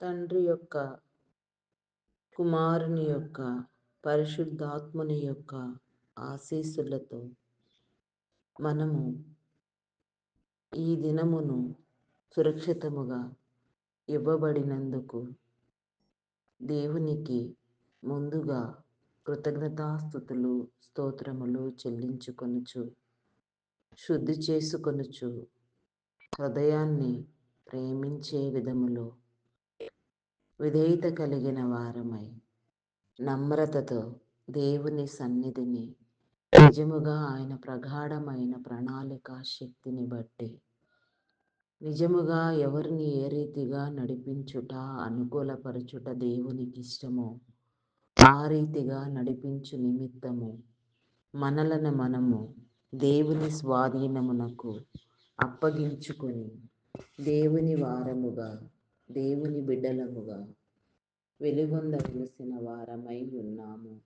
తండ్రి యొక్క, కుమారుని యొక్క, పరిశుద్ధాత్మని యొక్క ఆశీస్సులతో మనము ఈ దినమును సురక్షితముగా ఇవ్వబడినందుకు దేవునికి ముందుగా కృతజ్ఞతాస్థుతులు, స్తోత్రములు చెల్లించుకొనుచు, శుద్ధి చేసుకొనుచు, హృదయాన్ని ప్రేమించే విధములో విధేయత కలిగిన వారమై నమ్రతతో దేవుని సన్నిధిని నిజముగా ఆయన ప్రగాఢమైన ప్రణాళిక శక్తిని బట్టి నిజముగా ఎవరిని ఏ రీతిగా నడిపించుట, అనుకూలపరచుట దేవునికి ఇష్టమో ఆ రీతిగా నడిపించు నిమిత్తము మనలను మనము దేవుని స్వాధీనమునకు అప్పగించుకొని దేవుని వారముగా, దేవుని బిడ్డలముగా వెలుగొందవలసిన వారమై ఉన్నాము.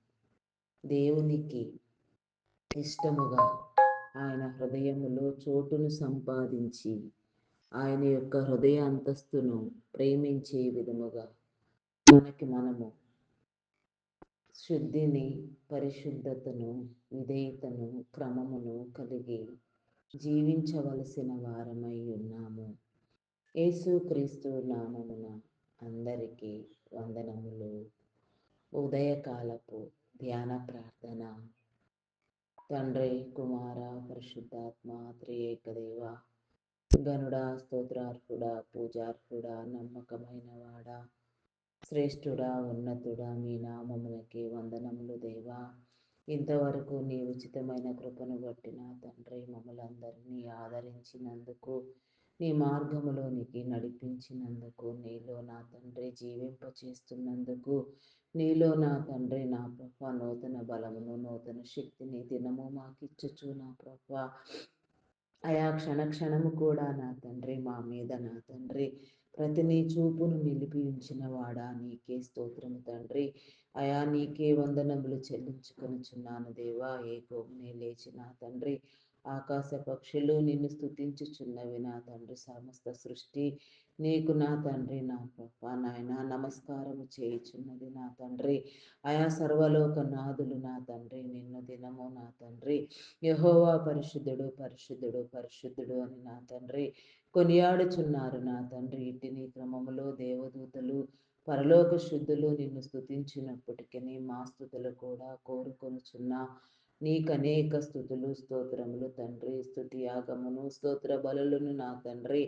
దేవునికి ఇష్టముగా ఆయన హృదయములో చోటును సంపాదించి ఆయన యొక్క హృదయ అంతస్తును ప్రేమించే విధముగా మనము శుద్ధిని, పరిశుద్ధతను, విధేయతను, క్రమమును కలిగి జీవించవలసిన వారమై ఉన్నాము. యేసుక్రీస్తు నామమున అందరికీ వందనములు. ఉదయకాలపు ధ్యాన ప్రార్థన. తండ్రి, కుమార, పరిశుద్ధాత్మ త్రియేక దేవ, గనుడా, స్తోత్రార్హుడా, పూజార్హుడా, నమ్మకమైన వాడా, శ్రేష్ఠుడా, ఉన్నతుడా, మీ నామమునకి వందనములు దేవా. ఇంతవరకు నీ ఉచితమైన కృపను బట్టి నా తండ్రి మమ్మలందరినీ ఆదరించినందుకు, నీ మార్గములోనికి నడిపించినందుకు, నీలో నా తండ్రి జీవింపచేస్తున్నందుకు, నీలో నా తండ్రి నా ప్రభ నూతన బలమును, నూతన శక్తిని దినము మాకిచ్చుచు నా ప్రభ అయా క్షణము కూడా నా తండ్రి మా మీద నా తండ్రి ప్రతి నీ చూపును నిలిపి ఉంచిన వాడా, నీకే స్తోత్రము తండ్రి. అయా నీకే వందనములు చెల్లించుకొనుచున్నాను దేవా. ఏకోనే లేచి నా తండ్రి ఆకాశ పక్షులు నిన్ను స్తుతించుచున్నవి నా తండ్రి. సమస్త సృష్టి నీకు నా తండ్రి నా ప్రభ నాయన నమస్కారము చేయుచున్నది నా తండ్రి. అయా సర్వలోక నాదులు నా తండ్రి నిన్ను దినము నా తండ్రి యెహోవా పరిశుద్ధుడు, పరిశుద్ధుడు, పరిశుద్ధుడు అని నా తండ్రి కొనియాడుచున్నారు నా తండ్రి. ఇట్టి నీ క్రమములో దేవదూతలు, పరలోక శుద్ధులు నిన్ను స్తుతించినప్పటికీ మా స్తుతులు కూడా కోరుకొనుచున్న నీకు అనేక స్తుతులు, స్తోత్రములు తండ్రి. స్తుతి యాగమును, స్తోత్ర బలులను నా తండ్రి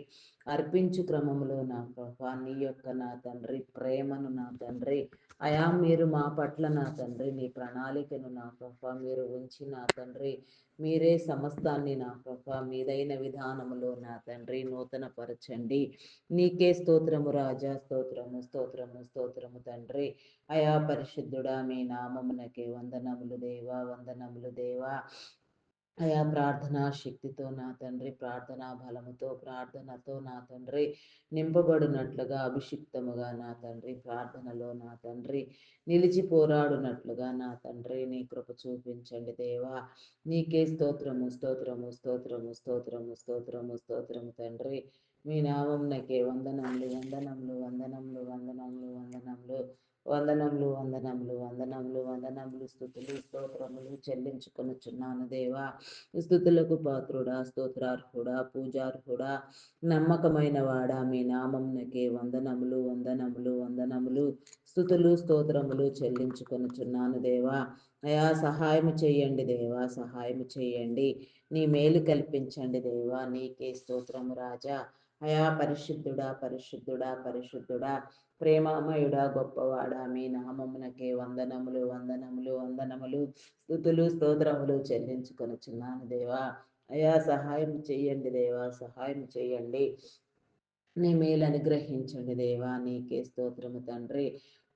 అర్పించు క్రమములో నా ప్రభా నీ యొక్క నా తండ్రి ప్రేమను నా తండ్రి అయా మీరు మా పట్ల నా తండ్రి నీ ప్రణాళికను నా ప్రభా మీరు ఉంచి నా తండ్రి మీరే సమస్తాన్ని నా ప్రభా మీదైన విధానములో నా తండ్రి నూతన పరచండి. నీకే స్తోత్రము రాజా, స్తోత్రము, స్తోత్రము, స్తోత్రము తండ్రి. అయా పరిశుద్ధుడా మీ నామమునకే వందనములు దేవా, వందనములు దేవా. అయా ప్రార్థనా శక్తితో నా తండ్రి, ప్రార్థనా బలముతో, ప్రార్థనతో నా తండ్రి నింపబడినట్లుగా, అభిషిక్తముగా నా తండ్రి ప్రార్థనలో నా తండ్రి నిలిచి పోరాడునట్లుగా నా తండ్రి నీ కృప చూపించండి దేవా. నీకే స్తోత్రము, స్తోత్రము, స్తోత్రము, స్తోత్రము, స్తోత్రము, స్తోత్రము తండ్రి. మీ నామమునకే వందనములు, వందనములు, వందనములు, వందనములు, వందనములు, వందనములు, వందనములు, వందనములు, వందనములు, స్తుతులు, స్తోత్రములు చెల్లించుకొనుచున్నాను దేవా. స్తుతులకు పాత్రుడా, స్తోత్రార్హుడా, పూజార్హుడా, నమ్మకమైన వాడా, మీ నామమునకే వందనములు, వందనములు, వందనములు, స్తుతులు, స్తోత్రములు చెల్లించుకొనుచున్నాను దేవా. అయా సహాయం చేయండి దేవా, సహాయం చేయండి. నీ మేలు కల్పించండి దేవా. నీకే స్తోత్రము రాజా. అయా పరిశుద్ధుడా, పరిశుద్ధుడా, పరిశుద్ధుడా, ప్రేమామయుడా, గొప్పవాడా, మీ నామమునకే వందనములు, వందనములు, వందనములు, స్తుతులు, స్తోత్రములు చెల్లించుకొనుచున్నాను దేవా. అయా సహాయం చేయండి దేవా, సహాయం చేయండి. నీ మేలు అనుగ్రహించండి దేవా. నీకే స్తోత్రము తండ్రి.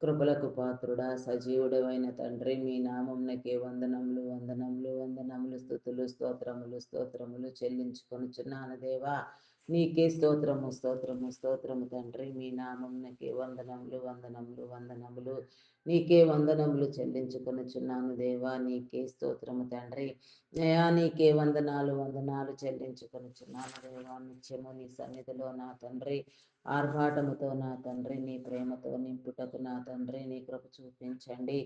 కృపలకు పాత్రుడా, సజీవుడమైన తండ్రి, మీ నామమునకే వందనములు, వందనములు, వందనములు, స్తుతులు, స్తోత్రములు, స్తోత్రములు చెల్లించుకొనుచున్నాను దేవా. నీకే స్తోత్రము, స్తోత్రము, స్తోత్రము తండ్రి. మీ నామమునకే వందనములు, వందనములు, వందనములు. నీకే వందనములు చెల్లించుకొనుచున్నాను దేవా. నీకే స్తోత్రము తండ్రి. అయా నీకే వందనాలు, వందనాలు చెల్లించుకొనుచున్నాను దేవా. నిత్యము నీ సన్నిధిలో నా తండ్రి ఆర్భాటముతో నా తండ్రి నీ ప్రేమతో నింపుటకు నా తండ్రి నీ కృప చూపించండి.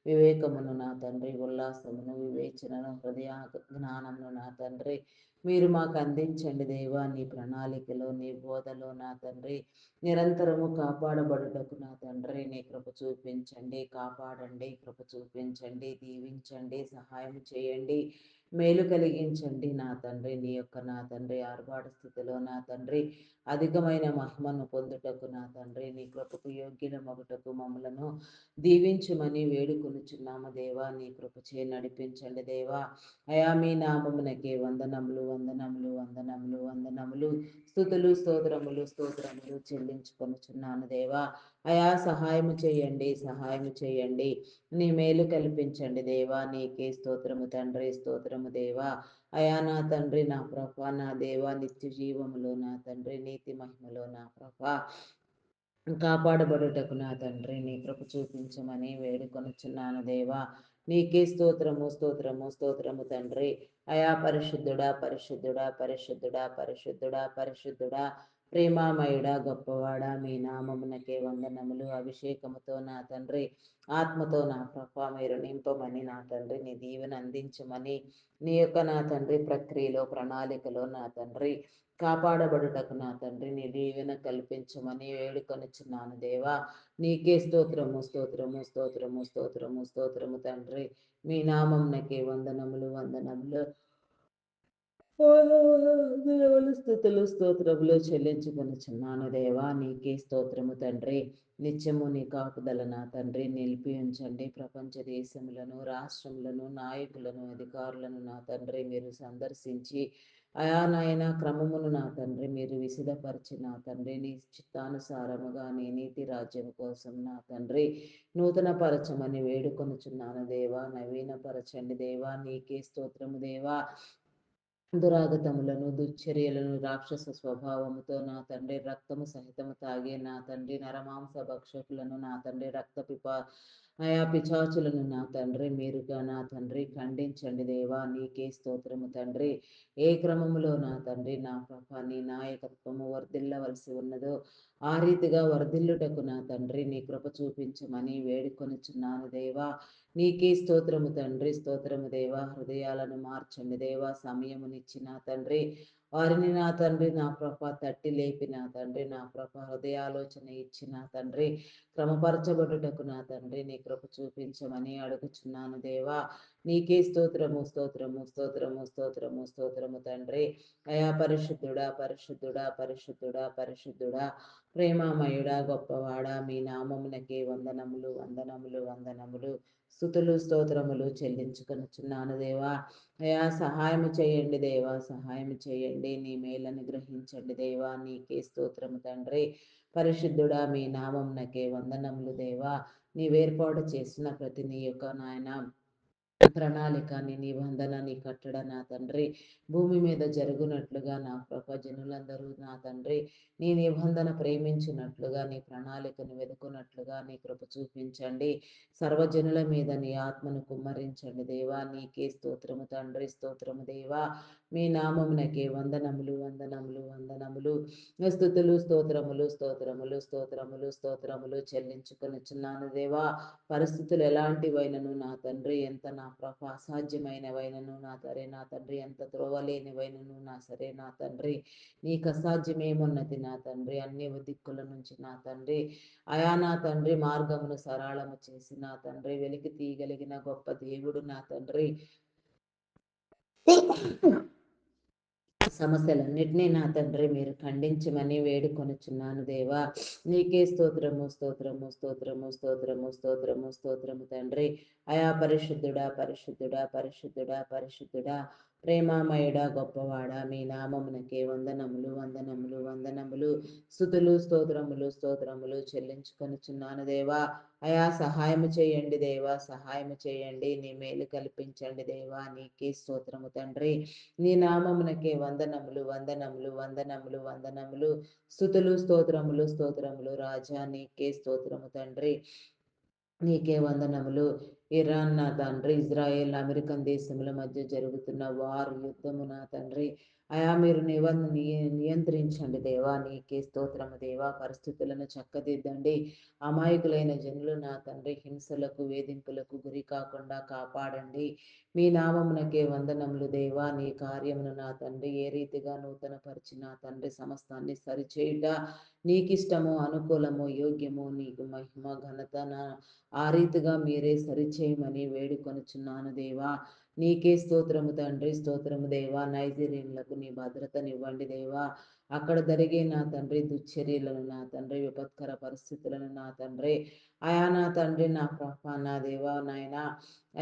వివేకమును నా తండ్రి, ఉల్లాసమును, వివేచనను, హృదయ జ్ఞానమును నా తండ్రి మీరు మాకు అందించండి దేవా. నీ ప్రణాళికలో నీ బోధలో నా తండ్రి నిరంతరము కాపాడబడుటకు నా తండ్రి నీ కృప చూపించండి. కాపాడండి, కృప చూపించండి, దీవించండి, సహాయం చేయండి, మేలు కలిగించండి నా తండ్రి. నీ యొక్క నా తండ్రి ఆర్భాట స్థితిలో నా తండ్రి అధికమైన మహిమను పొందుటకు నా తండ్రి నీ కృపకు యోగ్యులమగుటకు మమ్మలను దీవించుమని వేడుకొనుచున్నాము దేవా. నీ కృపచే నడిపించండి దేవా. అయా మీ నామమునకే వందనములు వందనములు వందనములు వందనములు స్తుతులు స్తోత్రములు స్తోత్రములు చెల్లించుకొనుచున్నాను దేవా. అయా సహాయము చేయండి, సహాయము చేయండి, నీ మేలు కల్పించండి దేవా. నీకే స్తోత్రము తండ్రి, స్తోత్రము దేవా. అయా నా తండ్రి నా ప్రభ నా దేవా, నిత్య జీవములో నా తండ్రి నీతి మహిమలో నా ప్రభ కాపాడబడుటకు నా తండ్రి నీ కృప చూపించమని వేడుకొనుచున్నాను దేవా. నీకే స్తోత్రము స్తోత్రము స్తోత్రము తండ్రి. అయా పరిశుద్ధుడా పరిశుద్ధుడా పరిశుద్ధుడా పరిశుద్ధుడా పరిశుద్ధుడా ప్రేమామయుడా గొప్పవాడా మీ నామమునకే వందనములు. అభిషేకముతో నా తండ్రి ఆత్మతో నా ప్రభ మీరు నింపమని నా తండ్రి నీ దీవెన అందించమని నీ యొక్క నా తండ్రి ప్రక్రియలో ప్రణాళికలో నా తండ్రి కాపాడబడుటకు నా తండ్రి నీ దీవెన కల్పించమని వేడుకొనుచున్నాను దేవా. నీకే స్తోత్రము స్తోత్రము స్తోత్రము స్తోత్రము స్తోత్రము తండ్రి. మీ నామంనకే వందనములు వందనములు వందనములు స్తుతులు స్తోత్రములు చెల్లించుకొనుచున్నాను దేవా. నీకే స్తోత్రము తండ్రి. నిత్యము నీ కాపుదల నా తండ్రి నిలిపి ఉంచండి. ప్రపంచ దేశములను, రాష్ట్రములను, నాయకులను, అధికారులను నా తండ్రి మీరు సందర్శించి అయా నాయన క్రమమును నా తండ్రి మీరు విసిదపరిచి నా తండ్రి నీ చిత్తానుసారముగా నీ నీతి రాజ్యం కోసం నా తండ్రి నూతన పరచమని వేడుకొనుచున్నాను దేవా. నవీన పరచండి దేవా. నీకే స్తోత్రము దేవా. దురాగతములను, దుశ్చర్యలను, రాక్షస స్వభావముతో నా తండ్రి రక్తము సహితము తాగే నా తండ్రి నరమాంస భక్షకులను నా తండ్రి రక్త అయా పిచాచులను నా తండ్రి మీరుగా నా తండ్రి ఖండించండి దేవా. నీకే స్తోత్రము తండ్రి. ఏ క్రమములో నా తండ్రి నా ప్రభ నీ నాయకత్వము వర్ధిల్లవలసి ఉన్నదో ఆ రీతిగా వర్ధిల్లుటకు నా తండ్రి నీ కృప చూపించమని వేడుకొనుచున్నాను దేవా. నీకే స్తోత్రము తండ్రి, స్తోత్రము దేవా. హృదయాలను మార్చండి దేవా. సమయమునిచ్చి నా తండ్రి వారిని నా తండ్రి నా ప్రభ తట్టి లేపి నా తండ్రి నా ప్రభ హృదయాలోచన ఇచ్చి నా తండ్రి క్రమపరచబడుటకు నా తండ్రి నీ కృప చూపించమని అడుగుచున్నాను దేవా. నీకే స్తోత్రము స్తోత్రము స్తోత్రము స్తోత్రము స్తోత్రము తండ్రి. అయా పరిశుద్ధుడా పరిశుద్ధుడా పరిశుద్ధుడా పరిశుద్ధుడా ప్రేమామయుడా గొప్పవాడా మీ నామమునకే వందనములు వందనములు వందనములు స్తుతులు స్తోత్రములు చెల్లించుకొనుచున్నాను దేవా. అయా సహాయము చేయండి దేవా, సహాయం చేయండి, నీ మేలను గ్రహించండి దేవా. నీకే స్తోత్రము తండ్రి. పరిశుద్ధుడా మీ నామమునకే వందనములు దేవా. నీవేర్పాటు చేసిన ప్రతి నీ యొక్క నాయన ప్రణాళిక నీ నిబంధన నీ కట్టడ నా తండ్రి భూమి మీద జరుగునట్లుగా నా ప్రభ జనులందరూ నా తండ్రి నీ నిబంధన ప్రేమించినట్లుగా నీ ప్రణాళికను వెతుకున్నట్లుగా నీ కృప చూపించండి. సర్వజనుల మీద నీ ఆత్మను కుమ్మరించండి దేవా. నీకే స్తోత్రము తండ్రి, స్తోత్రము దేవా. మీ నామమునకే వందనములు వందనములు వందనములు స్తుతులు స్తోత్రములు స్తోత్రములు స్తోత్రములు స్తోత్రములు చెల్లించుకొనుచున్నాను దేవా. పరిస్థితులు ఎలాంటివైనను నా తండ్రి ఎంత నా ప్రభ అసాధ్యమైనవైనను నా తండ్రి ఎంత త్రోవలేనివైనను నా సరే నా తండ్రి నీకు అసాధ్యమేమున్నది నా తండ్రి. అన్ని దిక్కుల నుంచి నా తండ్రి అయా నా తండ్రి మార్గమును సరళము చేసి నా తండ్రి వెలికి తీయగలిగిన గొప్ప దేవుడు నా తండ్రి. సమస్యలన్నిటినీ నా తండ్రి మీరు ఖండించమని వేడుకొనుచున్నాను దేవా. నీకే స్తోత్రము స్తోత్రము స్తోత్రము స్తోత్రము స్తోత్రము స్తోత్రము తండ్రి. అయా పరిశుద్ధుడా పరిశుద్ధుడా పరిశుద్ధుడా పరిశుద్ధుడా ప్రేమామయుడా గొప్పవాడా మీ నామమునకే వందనములు వందనములు వందనములు స్తుతులు స్తోత్రములు స్తోత్రములు చెల్లించుకొనుచున్నాను దేవా. అయా సహాయము చేయండి దేవా, సహాయము చేయండి, నీ మేలు కల్పించండి దేవా. నీకే స్తోత్రము తండ్రి. నీ నామమునకే వందనములు వందనములు వందనములు వందనములు స్తుతులు స్తోత్రములు స్తోత్రములు రాజా. నీకే స్తోత్రము తండ్రి. నీకే వందనములు. ఇరాన్ నా తండ్రి ఇజ్రాయెల్ అమెరికన్ దేశముల మధ్య జరుగుతున్న వారు యుద్ధము నా తండ్రి అయా మీరు నియంత్రించండి దేవా, నీకే స్తోత్రము దేవా. పరిస్థితులను చక్కదిద్దండి. అమాయకులైన జనులు నా తండ్రి హింసలకు వేధింపులకు గురి కాకుండా కాపాడండి. మీ నామమునకే వందనములు దేవా. నీ కార్యమును నా తండ్రి ఏ రీతిగా నూతన పరిచి నా తండ్రి సమస్తాన్ని సరిచేయుట నీకిష్టము, అనుకూలము, యోగ్యము, నీకు మహిమ ఘనత ఆ రీతిగా మీరే సరిచేయమని వేడుకొనుచున్నాను దేవా. నీకే స్తోత్రము తండ్రి, స్తోత్రము దేవా. నైజీరియన్లకు నీ భద్రతనివ్వండి దేవా. అక్కడ జరిగే నా తండ్రి దుశ్చర్యలను, నా తండ్రి విపత్కర పరిస్థితులను నా తండ్రి, అయా నా తండ్రి నా ప్రభా నా దేవా నాయన,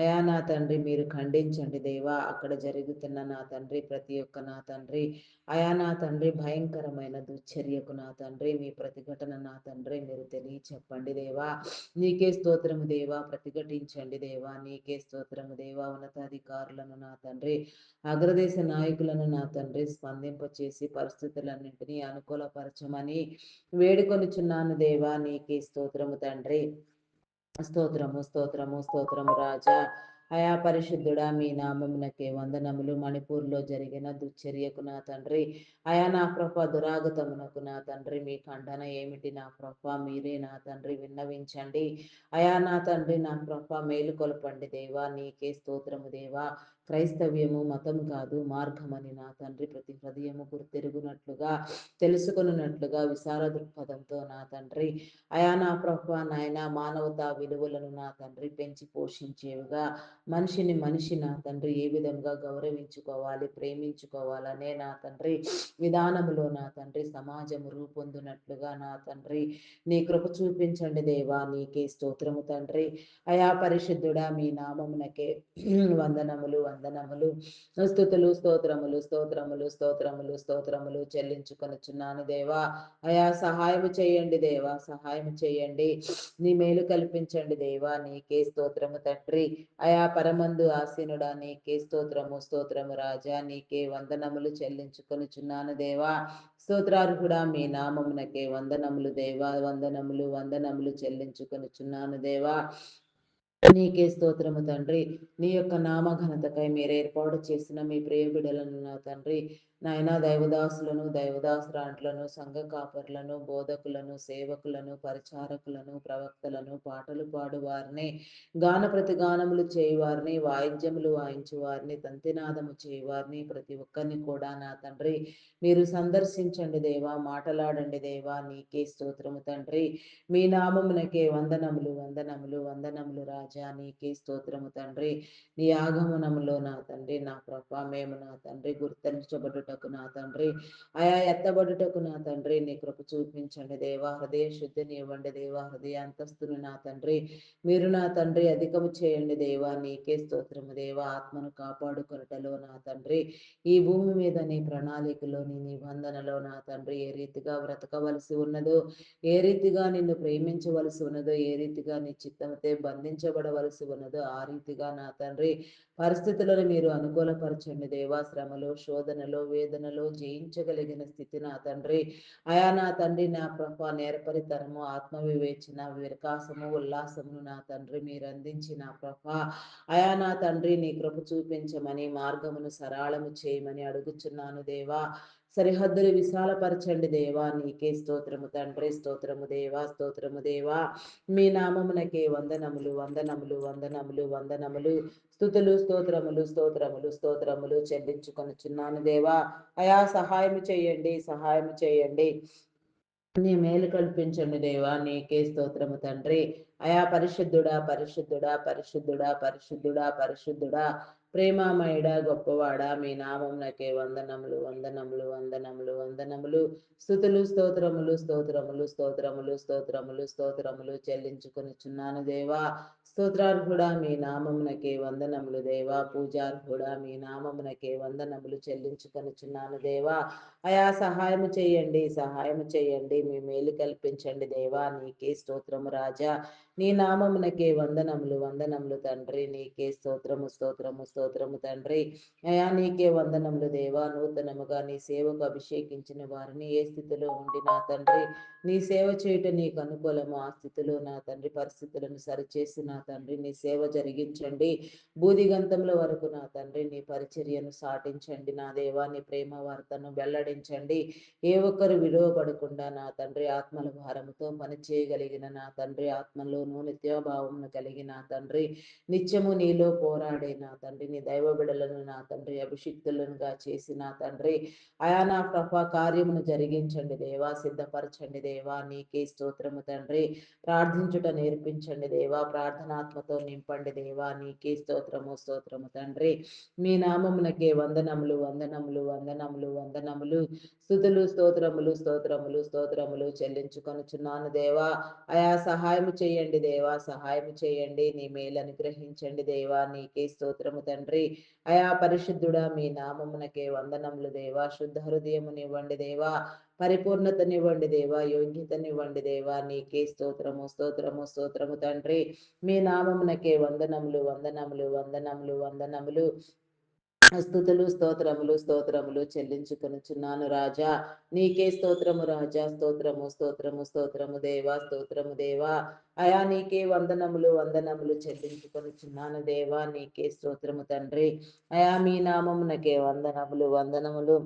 అయా నా తండ్రి మీరు ఖండించండి దేవా. అక్కడ జరుగుతున్న నా తండ్రి ప్రతి ఒక్క నా తండ్రి, అయా నా తండ్రి భయంకరమైన దుశ్చర్యకు నా తండ్రి మీ ప్రతిఘటన నా తండ్రి మీరు తెలియచెప్పండి దేవా. నీకే స్తోత్రము దేవా. ప్రతిఘటించండి దేవా. నీకే స్తోత్రము దేవా. ఉన్నతాధికారులను నా తండ్రి, అగ్రదేశ నాయకులను నా తండ్రి స్పందింపచేసి పరిస్థితులన్నింటినీ అనుకూలపరచమని వేడుకొనుచున్నాను దేవా. నీకే స్తోత్రము తండ్రి. స్తోత్రము స్తోత్రము స్తోత్రము రాజా. అయా పరిశుద్ధుడా మీ నామమునకే వందనములు. మణిపూర్లో జరిగిన దుశ్చర్యకు నా తండ్రి, అయా నా ప్రభ దురాగతమునకు నా తండ్రి మీ ఖండన ఏమిటి నా ప్రభ మీరే నా తండ్రి విన్నవించండి. అయా నా తండ్రి నా ప్రభ మేలుకొల్పండి దేవా. నీకే స్తోత్రము దేవా. క్రైస్తవ్యము మతం కాదు మార్గమని నా తండ్రి ప్రతి హృదయము గుర్తెరుగునట్లుగా తెలుసుకున్నట్లుగా విశాల దృక్పథంతో నా తండ్రి, అయా నా ప్రభా నాయన మానవతా విలువలను నా తండ్రి పెంచి పోషించేవిగా, మనిషి నా తండ్రి ఏ విధంగా గౌరవించుకోవాలి ప్రేమించుకోవాలనే నా తండ్రి విధానములో నా తండ్రి సమాజము రూపొందినట్లుగా నా తండ్రి నీ కృప చూపించండి దేవా. నీకే స్తోత్రము తండ్రి. అయా పరిశుద్ధుడా మీ నామమునకే వందనములు వందనములు స్తుతులు స్తోత్రములు స్తోత్రములు స్తోత్రములు స్తోత్రములు చెల్లించుకొనుచున్నాను దేవా. అయా సహాయము చేయండి దేవా. సహాయం చేయండి. నీ మేలు కల్పించండి దేవా. నీకే స్తోత్రము తండ్రి. అయా పరమందు ఆసీనుడా నీకే స్తోత్రము స్తోత్రము రాజా. నీకే వందనములు చెల్లించుకొనుచున్నాను దేవా. స్తోత్రార్హుడా మీ నామమునకే వందనములు దేవా. వందనములు వందనములు చెల్లించుకొనుచున్నాను దేవా. నీకే స్తోత్రము తండ్రి. నీ యొక్క నామ ఘనతకై మీరు ఏర్పాటు చేసిన మీ ప్రియ బిడలను నా తండ్రి, నాయన దైవదాసులను దైవదాసురాంట్లను సంఘ కాపర్లను బోధకులను సేవకులను పరిచారకులను ప్రవక్తలను పాటలు పాడు వారిని గాన ప్రతిగానములు చేయవారిని వాయిద్యములు వాయించు వారిని తంతినాదము చేయవారిని ప్రతి ఒక్కరిని కూడా నా తండ్రి మీరు సందర్శించండి దేవా. మాటలాడండి దేవా. నీకే స్తోత్రము తండ్రి. మీ నామమునకే వందనములు వందనములు వందనములు రాజా. నీకే స్తోత్రము తండ్రి. నీ ఆగమనములో నా తండ్రి నా ప్రభ మేము నా తండ్రి గుర్తించబడుటకు నా తండ్రి, ఆయా ఎత్తబడుటకు నా తండ్రి నీ కృప చూపించండి దేవా. హృదయ శుద్ధిని ఇవ్వండి దేవా. హృదయ అంతస్తును నా తండ్రి మీరు నా తండ్రి అధికము చేయండి దేవా. నీకే స్తోత్రము దేవా. ఆత్మను కాపాడుకొనుటలో నా తండ్రి ఈ భూమి మీద నీ ప్రణాళికలో నీ నిబంధనలో నా తండ్రి ఏ రీతిగా బ్రతకవలసి ఉన్నదో, ఏ రీతిగా నిన్ను ప్రేమించవలసి ఉన్నదో, ఏ రీతిగా నీ చిత్తముతే బంధించబడవలసి ఉన్నదో ఆ రీతిగా నా తండ్రి పరిస్థితులను మీరు అనుకూలపరచండి దేవా. శ్రమలో శోధనలో వేదనలో జయించగలిగిన స్థితి నా తండ్రి, అయా నా తండ్రి నా ప్రభ నేర్పరితనము ఆత్మవివేచన వికాసము ఉల్లాసమును నా తండ్రి మీరు అందించి నా ప్రభ, అయా నా తండ్రి నీ కృప చూపించమని మార్గమును సరళము చేయమని అడుగుచున్నాను దేవా. సరిహద్దులు విశాలపరచండి దేవా. నీకే స్తోత్రము తండ్రి. స్తోత్రము దేవా. స్తోత్రము దేవా. మీ నామమునకే వందనములు వందనములు వందనములు వందనములు స్తుతులు స్తోత్రములు స్తోత్రములు స్తోత్రములు చెల్లించుకొనుచున్నాను దేవా. అయా సహాయం చేయండి. సహాయం చేయండి. నీ మేలు కల్పించండి దేవా. నీకే స్తోత్రము తండ్రి. అయా పరిశుద్ధుడా పరిశుద్ధుడా పరిశుద్ధుడా పరిశుద్ధుడా పరిశుద్ధుడా ప్రేమామయుడా గొప్పవాడా మీ నామమునకే వందనములు వందనములు వందనములు వందనములు స్తుతులు స్తోత్రములు స్తోత్రములు స్తోత్రములు స్తోత్రములు స్తోత్రములు చెల్లించుకొనుచున్నాను దేవా. స్తోత్రార్హుడా మీ నామమునకే వందనములు దేవా. పూజార్హుడా మీ నామమునకే వందనములు చెల్లించుకొనుచున్నాను దేవా. అయా సహాయము చేయండి, సహాయము చేయండి. మీ మేలు కల్పించండి దేవా. నీకే స్తోత్రము రాజా. నీ నామమునకే వందనములు, వందనములు తండ్రి. నీకే స్తోత్రము, స్తోత్రము, స్తోత్రము తండ్రి. అయా నీకే వందనములు దేవా. నూతనముగా నీ సేవకు అభిషేకించిన వారిని ఏ స్థితిలో ఉండి నా తండ్రి నీ సేవ చేయుట నీకు అనుకూలము. ఆ స్థితిలో నా తండ్రి పరిస్థితులను సరిచేసి నా తండ్రి నీ సేవ జరిగించండి. బూదిగంతముల వరకు నా తండ్రి నీ పరిచర్యను సాటించండి. నా దేవా నీ ప్రేమ వార్తను వెల్లడించండి. ఏ ఒక్కరు విలువపడకుండా నా తండ్రి ఆత్మల భారముతో పనిచేయగలిగిన నా తండ్రి ఆత్మలోను నిత్యభావమును కలిగిన నా తండ్రి నిత్యము నీలో పోరాడే నా తండ్రి నీ దైవ బిడలను నా తండ్రి అభిషిక్తులనుగా చేసి నా తండ్రి అయా నా ప్రభా కార్యమును జరిగించండి దేవా. సిద్ధపరచండి దేవా. నీకే స్తోత్రము తండ్రి. ప్రార్థించుట నేర్పించండి దేవా. ప్రార్థనాత్మతో నింపండి దేవా. నీకే స్తోత్రము, స్తోత్రము తండ్రి. మీ నామమునకే వందనములు, వందనములు, వందనములు, వందనములు, స్తుతులు, స్తోత్రములు, స్తోత్రములు, స్తోత్రములు చెల్లించుకొనుచున్నాను దేవా. అయా సహాయము చేయండి దేవా. సహాయము చేయండి. నీ మేలు అనుగ్రహించండి దేవా. నీకే స్తోత్రము తండ్రి. అయా పరిశుద్ధుడా మీ నామమునకే వందనములు దేవా. శుద్ధ హృదయమునివ్వండి దేవా. పరిపూర్ణతనివ్వండి దేవా. యోగ్యతనివ్వండి దేవా. నీకే స్తోత్రము, స్తోత్రము, స్తోత్రము తండ్రి. మీ నామమునకే వందనములు, వందనములు, వందనములు, వందనములు, స్తుతులు, స్తోత్రములు, స్తోత్రములు చెల్లించుకొనుచున్నాను రాజా. నీకే స్తోత్రము రాజా. స్తోత్రము, స్తోత్రము, స్తోత్రము దేవా. స్తోత్రము దేవా. అయా నీకే వందనములు, వందనములు చెల్లించుకొనుచున్నాను దేవా. నీకే స్తోత్రము తండ్రి. అయా మీ నామమునకే వందనములు, వందనములు,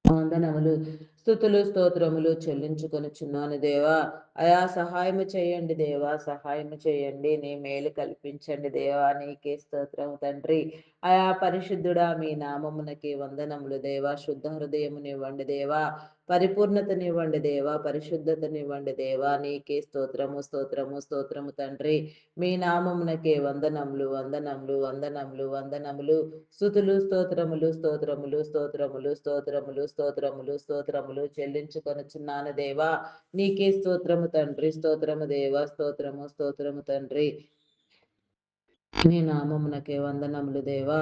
వందనములు, స్తుతులు, స్తోత్రములు చెల్లించుకొనుచున్నాను దేవా. అయా సహాయము చేయండి దేవా. సహాయము చేయండి. నీ మేలు కల్పించండి దేవా. నీకే స్తోత్రము తండ్రి. అయా పరిశుద్ధుడా మీ నామమునకి వందనములు దేవా. శుద్ధ హృదయమునివ్వండి దేవా. పరిపూర్ణతనివ్వండి దేవా. పరిశుద్ధతనివ్వండి దేవా. నీకే స్తోత్రము, స్తోత్రము, స్తోత్రము తండ్రి. మీ నామమునకే వందనములు, వందనములు, వందనములు, వందనములు, స్తుతులు, స్తోత్రములు, స్తోత్రములు, స్తోత్రములు, స్తోత్రములు, స్తోత్రములు, స్తోత్రములు చెల్లించుకొనుచున్నాను దేవా. నీకే స్తోత్రము తండ్రి. స్తోత్రము దేవా. స్తోత్రము, స్తోత్రము తండ్రి. నీ నామమునకే వందనములు దేవా.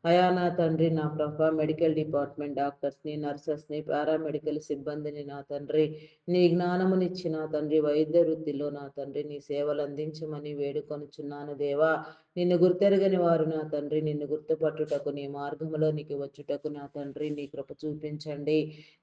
అయా నా తండ్రి నా ప్రభా మెడికల్ డిపార్ట్మెంట్ డాక్టర్స్ని, నర్సెస్ని, పారామెడికల్ సిబ్బందిని నా తండ్రి నీ జ్ఞానమునిచ్చి నా తండ్రి వైద్య వృత్తిలో నా తండ్రి నీ సేవలు అందించమని వేడుకొనుచున్నాను దేవా. నిన్ను గుర్తెరగని వారు నా తండ్రి నిన్ను గుర్తుపట్టుటకు నీ మార్గములోనికి వచ్చుటకు నా తండ్రి నీ కృప చూపించండి.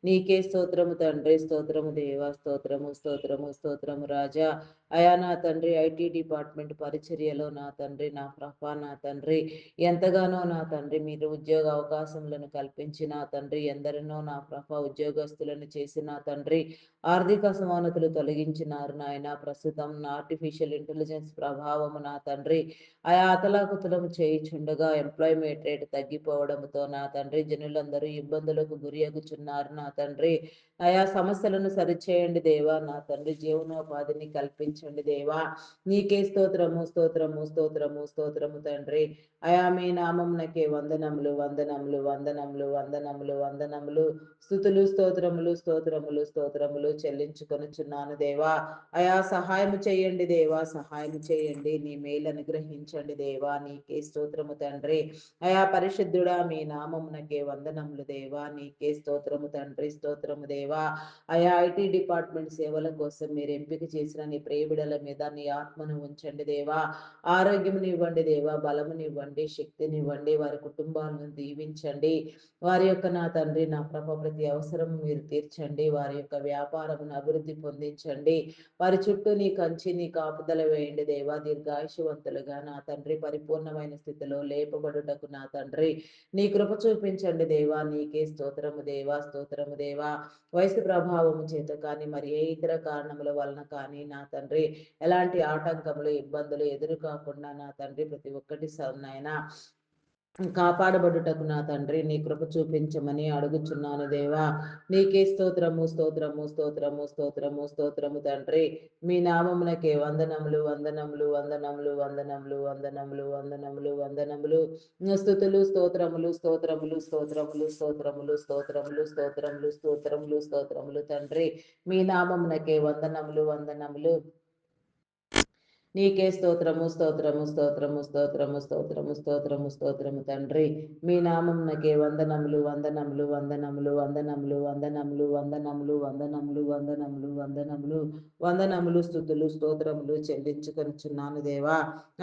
నీకే స్తోత్రము తండ్రి. స్తోత్రము దేవా. స్తోత్రము, స్తోత్రము, స్తోత్రము రాజా. అయా నా తండ్రి ఐటీ డిపార్ట్మెంట్ పరిచర్యలో నా తండ్రి నా ప్రభా నా తండ్రి ఎంతగానో నా తండ్రి మీరు ఉద్యోగ అవకాశములను కల్పించి నా తండ్రి ఎందరినో నా ప్రభా ఉద్యోగస్తులను చేసి నా తండ్రి ఆర్థిక అసమానతలు తొలగించినారు నాయన. ప్రస్తుతం ఆర్టిఫిషియల్ ఇంటెలిజెన్స్ ప్రభావము నా తండ్రి ఆయా అతలాకుతలము చేయుచుండగా ఎంప్లాయ్మెంట్ రేట్ తగ్గిపోవడంతో నా తండ్రి జనులందరూ ఇబ్బందులకు గురి అగుచున్నారు నా తండ్రి. ఆయా సమస్యలను సరిచేయండి దేవా. నా తండ్రి జీవనోపాధిని కల్పించండి దేవా. నీకే స్తోత్రము, స్తోత్రము, స్తోత్రము, స్తోత్రము తండ్రి. అయా మీ నామమునకే వందనములు, వందనములు, వందనములు, వందనములు, వందనములు, స్తుతులు, స్తోత్రములు, స్తోత్రములు, స్తోత్రములు చెల్లించుకొనుచున్నాను దేవా. అయా సహాయము చేయండి దేవా. సహాయం చేయండి. నీ మేలు అనుగ్రహించండి దేవా. నీకే స్తోత్రము తండ్రి. అయా పరిశుద్ధుడా మీ నామమునకే వందనములు దేవా. నీకే స్తోత్రము తండ్రి. స్తోత్రము దేవా. అయా ఐటీ డిపార్ట్మెంట్ సేవల కోసం మీరు ఎంపిక చేసిన నీ ప్రియబిడల మీద నీ ఆత్మను ఉంచండి దేవా. ఆరోగ్యమునివ్వండి దేవా. బలమునివ్వండి, శక్తినివ్వండి. వారి కుటుంబాలను దీవించండి. వారి యొక్క నా తండ్రి నా ప్రభ ప్రతి అవసరము మీరు తీర్చండి. వారి యొక్క వ్యాపారమును అభివృద్ధి పొందించండి. వారి చుట్టూ నీ కంచి నీ కాపుదల వేయండి దేవా. దీర్ఘాయుషవంతులుగా నా తండ్రి పరిపూర్ణమైన స్థితిలో లేపబడుటకు నా తండ్రి నీ కృప చూపించండి దేవా. నీకే స్తోత్రము దేవా. స్తోత్రము దేవా. వయసు ప్రభావము చేత కానీ మరి ఏ ఇతర కారణముల వలన కానీ నా తండ్రి ఎలాంటి ఆటంకములు ఇబ్బందులు ఎదురు కాకుండా నా తండ్రి ప్రతి ఒక్కటి నాయన కాపాడబడుటకు నా తండ్రి నీ కృప చూపించమని అడుగుచున్నాను దేవా. నీకే స్తోత్రము, స్తోత్రము, స్తోత్రము, స్తోత్రము, స్తోత్రము తండ్రి. మీ నామమునకే వందనములు, వందనములు, వందనములు, వందనములు, వందనములు, వందనములు, వందనములు, స్తుతులు, స్తోత్రములు, స్తోత్రములు, స్తోత్రములు, స్తోత్రములు, స్తోత్రములు, స్తోత్రములు, స్తోత్రములు, స్తోత్రములు తండ్రి. మీ నామమునకే వందనములు, వందనములు, నీకే స్తోత్రము స్తోత్రము స్తోత్రము స్తోత్రము స్తోత్రము స్తోత్రము స్తోత్రము తండ్రి. మీ నామమునకే వందనములు వందనములు వందనములు వందనములు వందనములు వందనములు వందనములు వందనములు వందనములు వందనములు స్థుతులు స్తోత్రములు చెల్లించుకొనుచున్నాను దేవా.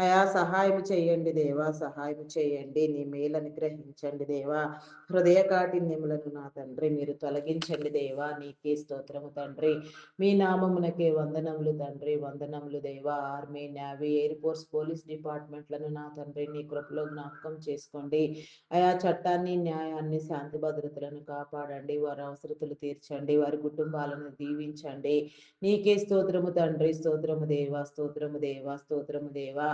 అయా సహాయం చేయండి దేవా, సహాయం చేయండి. నీ మేలను గ్రహించండి దేవా. హృదయ కాఠిన్యములను నా తండ్రి మీరు తొలగించండి దేవా. నీకే స్తోత్రము తండ్రి. మీ నామమునకే వందనములు తండ్రి, వందనములు దేవా. Army, navy, air force, police డిపార్ట్మెంట్లను నా తండ్రి నీ కృపలో జ్ఞాపకం చేసుకోండి. ఆయా చట్టాన్ని, న్యాయాన్ని, శాంతి భద్రతలను కాపాడండి. వారి అవసరతలు తీర్చండి. వారి కుటుంబాలను దీవించండి. నీకే స్తోత్రము తండ్రి, స్తోత్రము దేవా, స్తోత్రము దేవా, స్తోత్రము దేవా.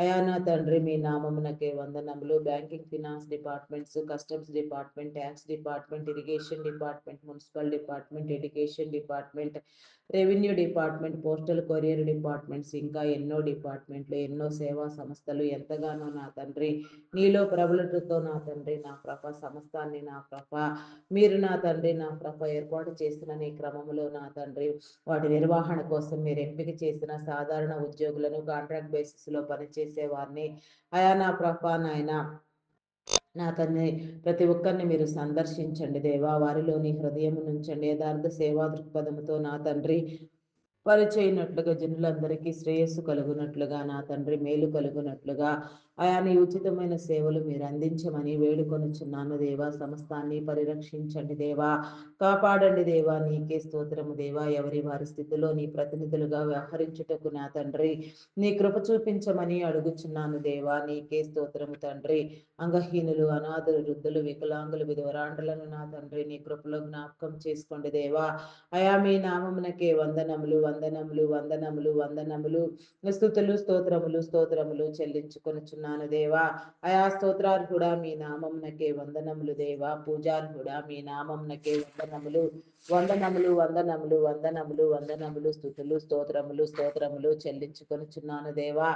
అయా నా తండ్రి మీ నామమునకే వందనములు. Banking, finance departments, customs department, tax department, irrigation department, municipal department, education department, revenue department, postal courier departments, ఇంకా ఎన్నో డిపార్ట్మెంట్లు, ఎన్నో సేవా సంస్థలు ఎంతగానో నా తండ్రి నీలో ప్రబలుతో నా తండ్రి నా ప్రభ సమస్తాన్ని నా ప్రభ మీరు నా తండ్రి నా ప్రభ ఏర్పాటు చేసిన నీ క్రమములో నా తండ్రి వాటి నిర్వహణ కోసం మీరు ఎంపిక చేసిన సాధారణ ఉద్యోగులను, కాంట్రాక్ట్ బేసిస్లో పనిచేసే వారిని అయా నా ప్రభ నాయన నా తండ్రి ప్రతి ఒక్కరిని మీరు సందర్శించండి దేవా. వారిలోని హృదయం నుంచండి యథార్థ సేవా దృక్పథముతో నా తండ్రి పరిచయినట్లుగా, జనులందరికీ శ్రేయస్సు కలుగునట్లుగా, నా తండ్రి మేలు కలుగునట్లుగా ఆయన ఉచితమైన సేవలు మీరు అందించమని వేడుకొనుచున్నాను దేవా. సమస్తాన్ని పరిరక్షించండి దేవా, కాపాడండి దేవా. నీకే స్తోత్రము దేవా. ఎవరి వారి స్థితిలో నీ ప్రతినిధులుగా వ్యవహరించుటకు నా తండ్రి నీ కృప చూపించమని అడుగుచున్నాను దేవా. నీకే స్తోత్రము తండ్రి. అంగహీనులు, అనాథులు, వృద్ధులు, వికలాంగులు, విధవరాండ్రులను నా తండ్రి నీ కృపలో జ్ఞాపకం చేసుకోండి దేవా. అయా మీ నామమునకే వందనములు వందనములు వందనములు వందనములు స్తుతులు స్తోత్రములు స్తోత్రములు చెల్లించుకొనుచున్నాను దేవా. అయా స్తోత్రార్హుడా మీ నామమునకే వందనములు దేవా. పూజార్హుడా మీ నామమునకే వందనములు వందనములు వందనములు వందనములు వందనములు స్తుతులు స్తోత్రములు స్తోత్రములు చెల్లించుకొనుచున్నాను దేవా.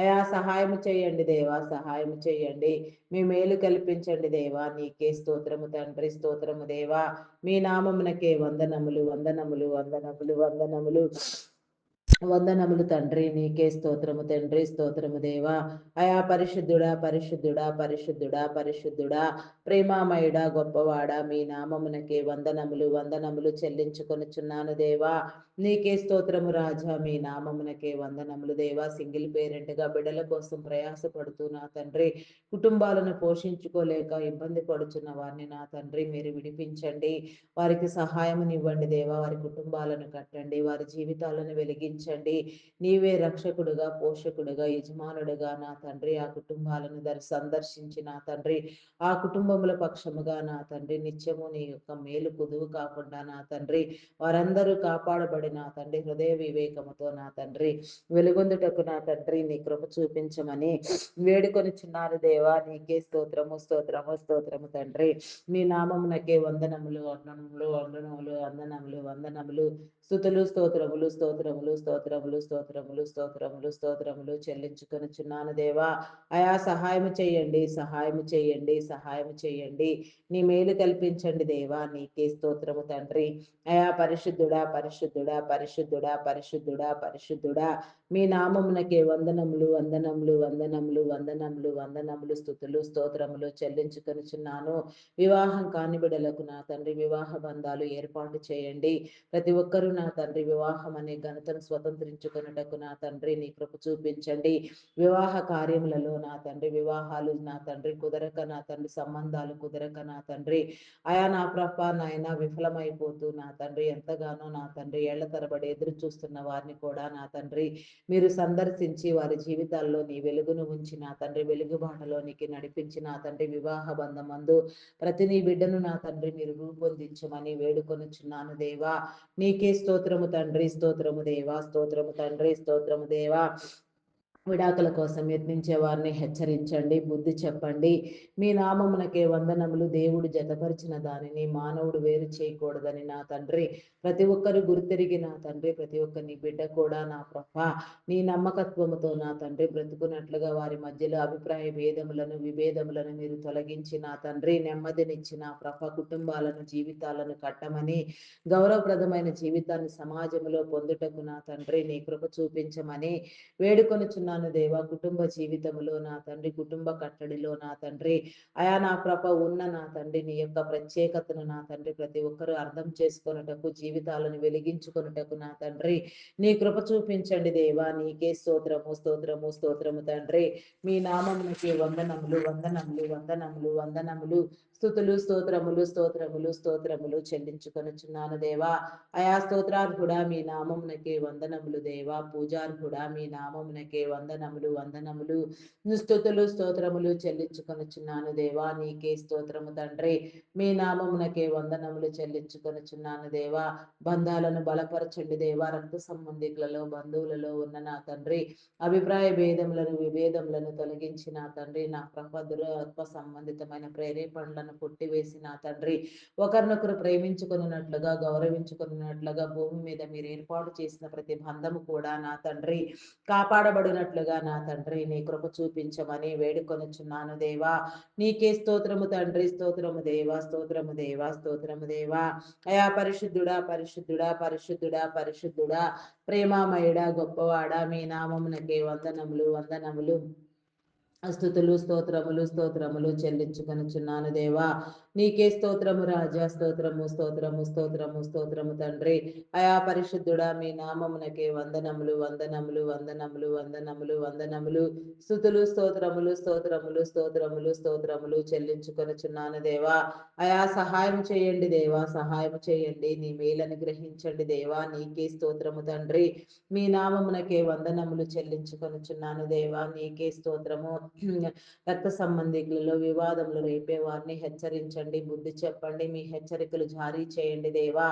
అయా సహాయం చేయండి దేవా, సహాయం చేయండి. మీ మేలు కల్పించండి దేవా. నీకే స్తోత్రము తండ్రి, స్తోత్రము దేవా. మీ నామమునకే వందనములు వందనములు వందనములు వందనములు వందనములు తండ్రి. నీకే స్తోత్రము తండ్రి, స్తోత్రము దేవా. అయా పరిశుద్ధుడా పరిశుద్ధుడా పరిశుద్ధుడా పరిశుద్ధుడా ప్రేమామయుడా గొప్పవాడా మీ నామమునకే వందనములు వందనములు చెల్లించుకొనుచున్నాను దేవా. నీకే స్తోత్రము రాజా. మీ నామమునకే వందనములు దేవా. సింగిల్ పేరెంట్గా బిడ్డల కోసం ప్రయాసపడుతూ నా తండ్రి కుటుంబాలను పోషించుకోలేక ఇబ్బంది పడుచున్న వారిని నా తండ్రి మీరు విడిపించండి. వారికి సహాయమునివ్వండి దేవా. వారి కుటుంబాలను కట్టండి, వారి జీవితాలను వెలిగించండి. నీవే రక్షకుడుగా, పోషకుడుగా, యజమానుడుగా నా తండ్రి ఆ కుటుంబాలను సందర్శించి నా తండ్రి ఆ కుటుంబముల పక్షముగా నా తండ్రి నిత్యము నీ యొక్క మేలు కుదువు కాకుండా నా తండ్రి వారందరూ కాపాడబడి నా తండ్రి హృదయ వివేకముతో నా తండ్రి వెలుగొందుటకు నా తండ్రి నీ కృప చూపించమని వేడుకొనిచున్నారు దేవా. నీకే స్తోత్రము స్తోత్రము స్తోత్రము తండ్రి. మీ నామమునకే వందనములు వందనములు వందనములు వందనములు వందనములు స్తుతులు స్తోత్రములు స్తోత్రములు స్తోత్రములు స్తోత్రములు స్తోత్రములు స్తోత్రములు చెల్లించుకొనుచున్నాను దేవా. అయా సహాయము చేయండి, సహాయము చేయండి, సహాయము చేయండి. నీ మేలు కల్పించండి దేవా. నీకే స్తోత్రము తండ్రి. అయా పరిశుద్ధుడా పరిశుద్ధుడా పరిశుద్ధుడా పరిశుద్ధుడా పరిశుద్ధుడా మీ నామమునకే వందనములు వందనములు వందనములు వందనములు వందనములు స్తుతులు స్తోత్రములు చెల్లించుకొనుచున్నాను. వివాహం కాని బిడ్డలకు నా తండ్రి వివాహ బంధాలు ఏర్పాటు చేయండి. ప్రతి ఒక్కరూ నా తండ్రి వివాహం అనే ఘనతను స్వతంత్రించుకొనుటకు నా తండ్రి నీ కృప చూపించండి. వివాహ కార్యములలో నా తండ్రి వివాహాలు నా తండ్రి కుదరక, నా తండ్రి సంబంధాలు కుదరక నా తండ్రి అయా నా ప్రభ నాయన విఫలమైపోతూ నా తండ్రి ఎంతగానో నా తండ్రి ఏళ్ల తరబడి ఎదురు చూస్తున్న వారిని కూడా నా తండ్రి మీరు సందర్శించి వారి జీవితాల్లో నీ వెలుగును ఉంచి నా తండ్రి వెలుగుబాటలోనికి నడిపించి నా తండ్రి వివాహ బంధమందు ప్రతి నీ బిడ్డను నా తండ్రి మీరు రూపొందించమని వేడుకొనుచున్నాను దేవా. నీకే స్తోత్రము తండ్రి, స్తోత్రము దేవా, స్తోత్రము తండ్రి, స్తోత్రము దేవా. విడాకుల కోసం యత్నించే వారిని హెచ్చరించండి, బుద్ధి చెప్పండి. మీ నామమునకే వందనములు. దేవుడు జతపరిచిన దానిని మానవుడు వేరు చేయకూడదని నా తండ్రి, ప్రతి ఒక్కరు గుర్తెరిగి నా తండ్రి, ప్రతి ఒక్క నీ బిడ్డ కూడా నా ప్రభ నీ నమ్మకత్వముతో నా తండ్రి బ్రతుకున్నట్లుగా వారి మధ్యలో అభిప్రాయ భేదములను విభేదములను మీరు తొలగించి నా తండ్రి నెమ్మదినిచ్చి నా ప్రభ కుటుంబాలను జీవితాలను కట్టమని, గౌరవప్రదమైన జీవితాన్ని సమాజంలో పొందుటకు నా తండ్రి నీ కృప చూపించమని వేడుకొనుచున్నాను దేవా. కుటుంబ జీవితంలో నా తండ్రి, కుటుంబ కట్టడిలో నా తండ్రి, అయా నా ప్రభ ఉన్న నా తండ్రి నీ యొక్క ప్రత్యేకతను నా తండ్రి ప్రతి ఒక్కరూ అర్థం చేసుకొనుటకు, జీవితాలను వెలిగించుకొనుటకు నా తండ్రి నీ కృప చూపించండి దేవా. నీకే స్తోత్రము, స్తోత్రము, స్తోత్రము తండ్రి. మీ నామమునకి వందనములు, వందనములు, వందనములు, వందనములు, స్తుతులు, స్తోత్రములు, స్తోత్రములు, స్తోత్రములు చెల్లించుకొనుచున్నాను దేవా. అయా స్తోత్రార్హుడా మీ నామమునకే వందనములు దేవా. పూజార్హుడా మీ నామమునకే వందనములు, వందనములు, స్తుతులు, స్తోత్రములు చెల్లించుకొనుచున్నాను దేవా. నీకే స్తోత్రము తండ్రి. మీ నామమునకే వందనములు చెల్లించుకొనుచున్నాను దేవా. బంధాలను బలపరచండి దేవా. రక్త సంబంధికులలో, బంధువులలో ఉన్న నా తండ్రి అభిప్రాయ భేదములను విభేదములను తొలగించి నా తండ్రి నా ప్రభ దురాత్మ సంబంధితమైన ప్రేరేపణలను కొట్టివేసి నా తండ్రి ఒకరినొకరు ప్రేమించుకున్నట్లుగా, గౌరవించుకున్నట్లుగా భూమి మీద మీరు ఏర్పాటు చేసిన ప్రతి బంధము కూడా నా తండ్రి కాపాడబడినట్లుగా నా తండ్రి నీ కృప చూపించమని వేడుకొనుచున్నాను దేవా. నీకే స్తోత్రము తండ్రి. స్తోత్రము దేవా, స్తోత్రము దేవా, స్తోత్రము దేవా. అయా పరిశుద్ధుడా, పరిశుద్ధుడా, పరిశుద్ధుడా, పరిశుద్ధుడా, ప్రేమామయుడా, గొప్పవాడా, మీ నామమునకే వందనములు, వందనములు, స్తుతులు, స్తోత్రములు, స్తోత్రములు చెల్లించుకొనుచున్నాను దేవా. నీకే స్తోత్రము రాజా. స్తోత్రము, స్తోత్రము, స్తోత్రము, స్తోత్రము తండ్రి. అయా పరిశుద్ధుడా మీ నామమునకే వందనములు, వందనములు, వందనములు, వందనములు, వందనములు, స్తుతులు, స్తోత్రములు, స్తోత్రములు, స్తోత్రములు, స్తోత్రములు చెల్లించుకొనుచున్నాను దేవా. అయా సహాయం చేయండి దేవా. సహాయం చేయండి. నీ మేలను గ్రహించండి దేవా. నీకే స్తోత్రము తండ్రి. మీ నామమునకే వందనములు చెల్లించుకొనుచున్నాను దేవా. నీకే స్తోత్రము. రక్త సంబంధికులలో వివాదములు రేపే వారిని హెచ్చరించండి, బుద్ధి చెప్పండి, మీ హెచ్చరికలు జారీ చేయండి దేవా.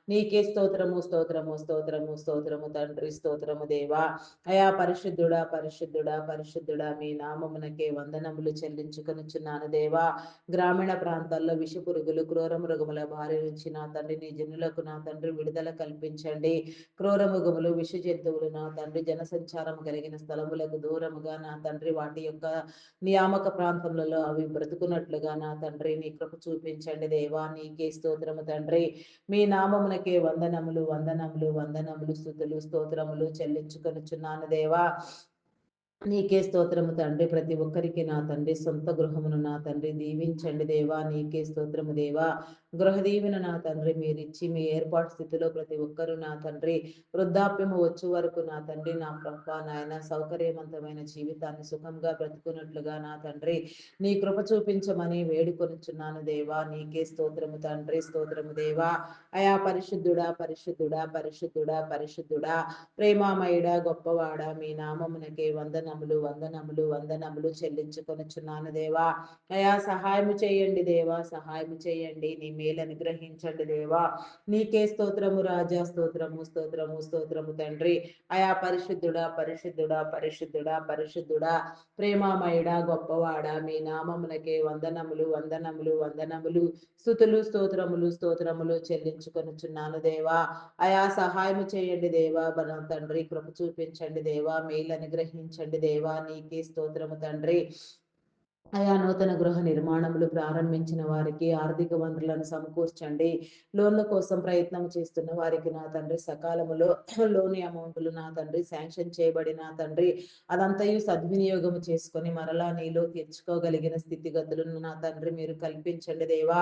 నీకే స్తోత్రము, స్తోత్రము, స్తోత్రము, స్తోత్రము తండ్రి. స్తోత్రము దేవా. అయా పరిశుద్ధుడా, పరిశుద్ధుడా, పరిశుద్ధుడా, మీ నామమునకే వందనములు చెల్లించుకొనుచున్నాను దేవా. గ్రామీణ ప్రాంతాల్లో విష పురుగులు, క్రూర మృగముల బారి నుంచి నా తండ్రి నీ జనులకు నా తండ్రి విడుదల కల్పించండి. క్రూర మృగములు, విష జంతువులు నా తండ్రి జనసంచారం కలిగిన స్థలములకు దూరముగా నా తండ్రి వాటి యొక్క నియామక ప్రాంతములలో అవి బ్రతుకున్నట్లుగా నా తండ్రి నీ కృప చూపించండి దేవా. నీకే స్తోత్రము తండ్రి. మీ నామమునకే వందనములు, వందనములు, వందనములు, స్తుతులు, స్తోత్రములు చెల్లించుకొనుచున్నాను దేవా. నీకే స్తోత్రము తండ్రి. ప్రతి ఒక్కరికి నా తండ్రి సొంత గృహమును నా తండ్రి దీవించండి దేవా. నీకే స్తోత్రము దేవా. గృహ దీవెన నా తండ్రి మీరిచ్చి మీ ఏర్పాటు స్థితిలో ప్రతి ఒక్కరూ నా తండ్రి వృద్ధాప్యము వచ్చు వరకు నా తండ్రి నా ప్రభ నాయన సౌకర్యవంతమైన జీవితాన్ని సుఖంగా బ్రతుకున్నట్లుగా నా తండ్రి నీ కృప చూపించమని వేడుకొనుచున్నాను దేవా. నీకే స్తోత్రము తండ్రి. స్తోత్రము దేవా. అయా పరిశుద్ధుడా, పరిశుద్ధుడా, పరిశుద్ధుడా, పరిశుద్ధుడా, ప్రేమామయుడా, గొప్పవాడా, మీ నామమునకే వందనములు, వందనములు, వందనములు చెల్లించుకొనుచున్నాను దేవా. అయా సహాయము చేయండి దేవా. సహాయము చేయండి. నీ మేలు అనుగ్రహించండి దేవా. నీకే స్తోత్రము రాజా. స్తోత్రము, స్తోత్రము, స్తోత్రము తండ్రి. అయా పరిశుద్ధుడా, పరిశుద్ధుడా, పరిశుద్ధుడా, పరిశుద్ధుడా, ప్రేమామయుడా, గొప్పవాడా, మీ నామమునకే వందనములు, వందనములు, వందనములు, స్తుతులు, స్తోత్రములు, స్తోత్రములు చెల్లించుకొనుచున్నాను దేవా. అయా సహాయం చేయండి దేవా. మన తండ్రి కృప చూపించండి దేవా. మేలు అనుగ్రహించండి దేవా. నీకే స్తోత్రము తండ్రి. అయా నూతన గృహ నిర్మాణములు ప్రారంభించిన వారికి ఆర్థిక వనరులను సమకూర్చండి. లోన్ల కోసం ప్రయత్నం చేస్తున్న వారికి నా తండ్రి సకాలములో లోన్ అమౌంట్లు నా తండ్రి శాంక్షన్ చేయబడి నా తండ్రి అదంతయు సద్వినియోగం చేసుకొని మరలా నీలో తెచ్చుకోగలిగిన స్థితిగతులను నా తండ్రి మీరు కల్పించండి దేవా.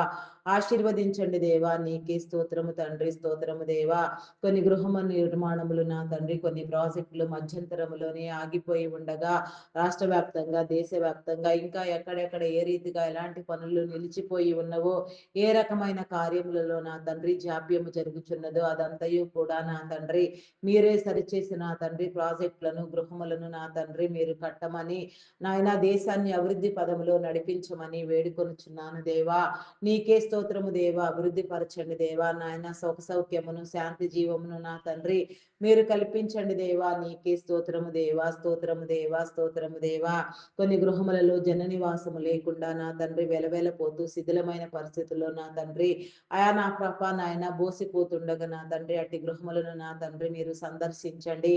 ఆశీర్వదించండి దేవా. నీకే స్తోత్రము తండ్రి. స్తోత్రము దేవా. కొన్ని గృహ నిర్మాణములు నా తండ్రి కొన్ని ప్రాజెక్టులు మధ్యంతరములోనే ఆగిపోయి ఉండగా రాష్ట్ర వ్యాప్తంగా దేశవ్యాప్తంగా ఇంకా ఎక్కడెక్కడ ఏ రీతిగా ఎలాంటి పనులు నిలిచిపోయి ఉన్నవో, ఏ రకమైన కార్యములలో నా తండ్రి జాప్యము జరుగుచున్నదో అదంతయు కూడా నా తండ్రి మీరే సరిచేసి నా తండ్రి ప్రాజెక్టులను, గృహములను నా తండ్రి మీరు కట్టమని, నాయన దేశాన్ని అభివృద్ధి పదములో నడిపించమని వేడుకొనుచున్నాను దేవా. నీకే స్తోత్రము దేవా. అభివృద్ధి పరచండి దేవా. నాయన సుఖ సౌఖ్యమును, శాంతి జీవమును నా తండ్రి మీరు కల్పించండి దేవా. నీకే స్తోత్రము దేవా, స్తోత్రము దేవా, స్తోత్రము దేవా. కొన్ని గృహములలో జన నివాసము లేకుండా నా తండ్రి వెలవెలపోతూ శిథిలమైన పరిస్థితుల్లో నా తండ్రి ఆయా నా ప్రభ నాయన బోసిపోతుండగా నా తండ్రి అట్టి గృహములను నా తండ్రి మీరు సందర్శించండి.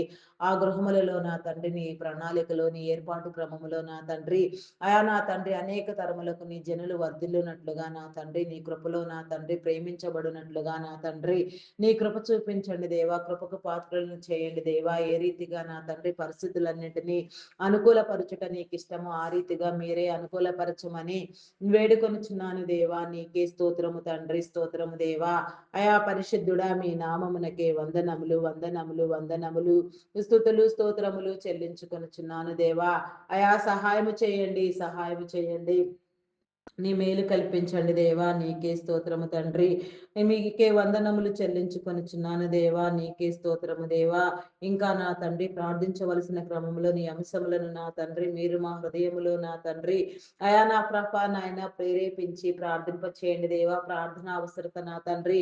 ఆ గృహములలో నా తండ్రి నీ ప్రణాళికలో, నీ ఏర్పాటు క్రమములో నా తండ్రి ఆయా నా తండ్రి అనేక తరములకు నీ జనులు వర్ధిల్లునట్లుగా నా తండ్రి నీ కృపలో నా తండ్రి ప్రేమించబడినట్లుగా నా తండ్రి నీ కృప చూపించండి దేవా. కృపకు పాత్రలను చేయండి దేవా. ఏ రీతిగా నా తండ్రి పరిస్థితులన్నింటినీ అనుకూలపరచుట నీకు ఇష్టమో ఆ రీతిగా మీరే అనుకూలపరచమని వేడుకొనుచున్నాను దేవా. నీకే స్తోత్రము తండ్రి, స్తోత్రము దేవా. అయా పరిశుద్ధుడా మీ నామమునకే వందనములు, వందనములు, వందనములు, స్తుతులు, స్తోత్రములు చెల్లించుకొనుచున్నాను దేవా. అయా సహాయము చేయండి, సహాయము చేయండి. నీ మేలు కల్పించండి దేవా. నీకే స్తోత్రము తండ్రి. మీకే వందనములు చెల్లించుకొనుచున్నాను దేవా. నీకే స్తోత్రము దేవా. ఇంకా నా తండ్రి ప్రార్థించవలసిన క్రమంలో నీ అంశములను నా తండ్రి మీరు మా హృదయములో నా తండ్రి అయా నా ప్రభ నాయన ప్రేరేపించి ప్రార్థింప చేయండి దేవా. ప్రార్థన అవసరత నా తండ్రి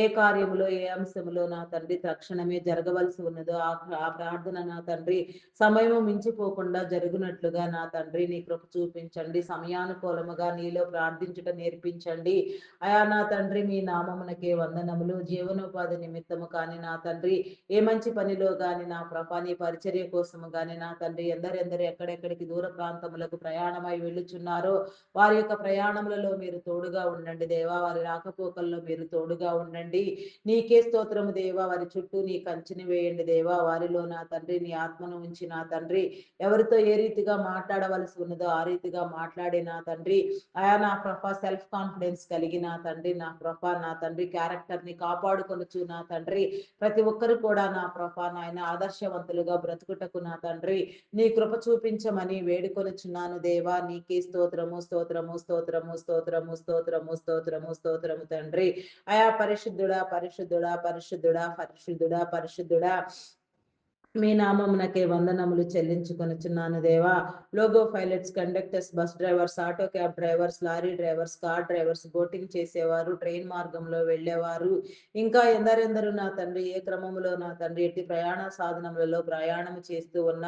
ఏ కార్యములో ఏ అంశములో నా తండ్రి తక్షణమే జరగవలసి ఉన్నదో ఆ ప్రార్థన నా తండ్రి సమయము మించిపోకుండా జరుగునట్లుగా నా తండ్రి నీ కృప చూపించండి. సమయానుకూలముగా నీలో ప్రార్థించుట నేర్పించండి. అయా నా తండ్రి మీ నామమునకే వందనములు. జీవనోపాధి నిమిత్తము కానీ నా తండ్రి ఏ మంచి పనిలో గాని నా ప్రభా నీ పరిచర్య కోసము గాని నా తండ్రి ఎందరెందరు ఎక్కడెక్కడికి దూర ప్రాంతములకు ప్రయాణమై వెళ్ళుచున్నారో వారి యొక్క ప్రయాణములలో మీరు తోడుగా ఉండండి దేవా. వారి రాకపోకల్లో మీరు తోడుగా ఉండండి. నీకే స్తోత్రము దేవా. వారి చుట్టూ నీ కంచెని వేయండి దేవా. వారిలో నా తండ్రి నీ ఆత్మను ఉంచి నా తండ్రి ఎవరితో ఏ రీతిగా మాట్లాడవలసి ఉన్నదో ఆ రీతిగా మాట్లాడే నా తండ్రి అయా నా ప్రభ సెల్ఫ్ కాన్ఫిడెన్స్ కలిగి నా తండ్రి నా ప్రభ నా తండ్రి క్యారెక్టర్ ని కాపాడుకొనుచు నా తండ్రి ప్రతి ఒక్కరు కూడా నా ప్రభ నాయన ఆదర్శవంతులుగా బ్రతుకుటకు నా తండ్రి నీ కృప చూపించమని వేడుకొనుచున్నాను దేవా. నీకే స్తోత్రము, స్తోత్రము, స్తోత్రము, స్తోత్రము, స్తోత్రము, స్తోత్రము, స్తోత్రము తండ్రి. అయా పరిశుద్ధుడా, పరిశుద్ధుడా, పరిశుద్ధుడా, పరిశుద్ధుడా, పరిశుద్ధుడా మీ నామమునకే వందనములు చెల్లించుకొనుచున్నాను దేవా. Logo pilots, conductors, bus drivers, auto cab drivers, lorry drivers, car drivers, boating చేసేవారు, ట్రైన్ మార్గంలో వెళ్ళేవారు, ఇంకా ఎందరెందరూ నా తండ్రి ఏ క్రమములో నా తండ్రి ఎట్టి ప్రయాణ సాధనములలో ప్రయాణం చేస్తూ ఉన్న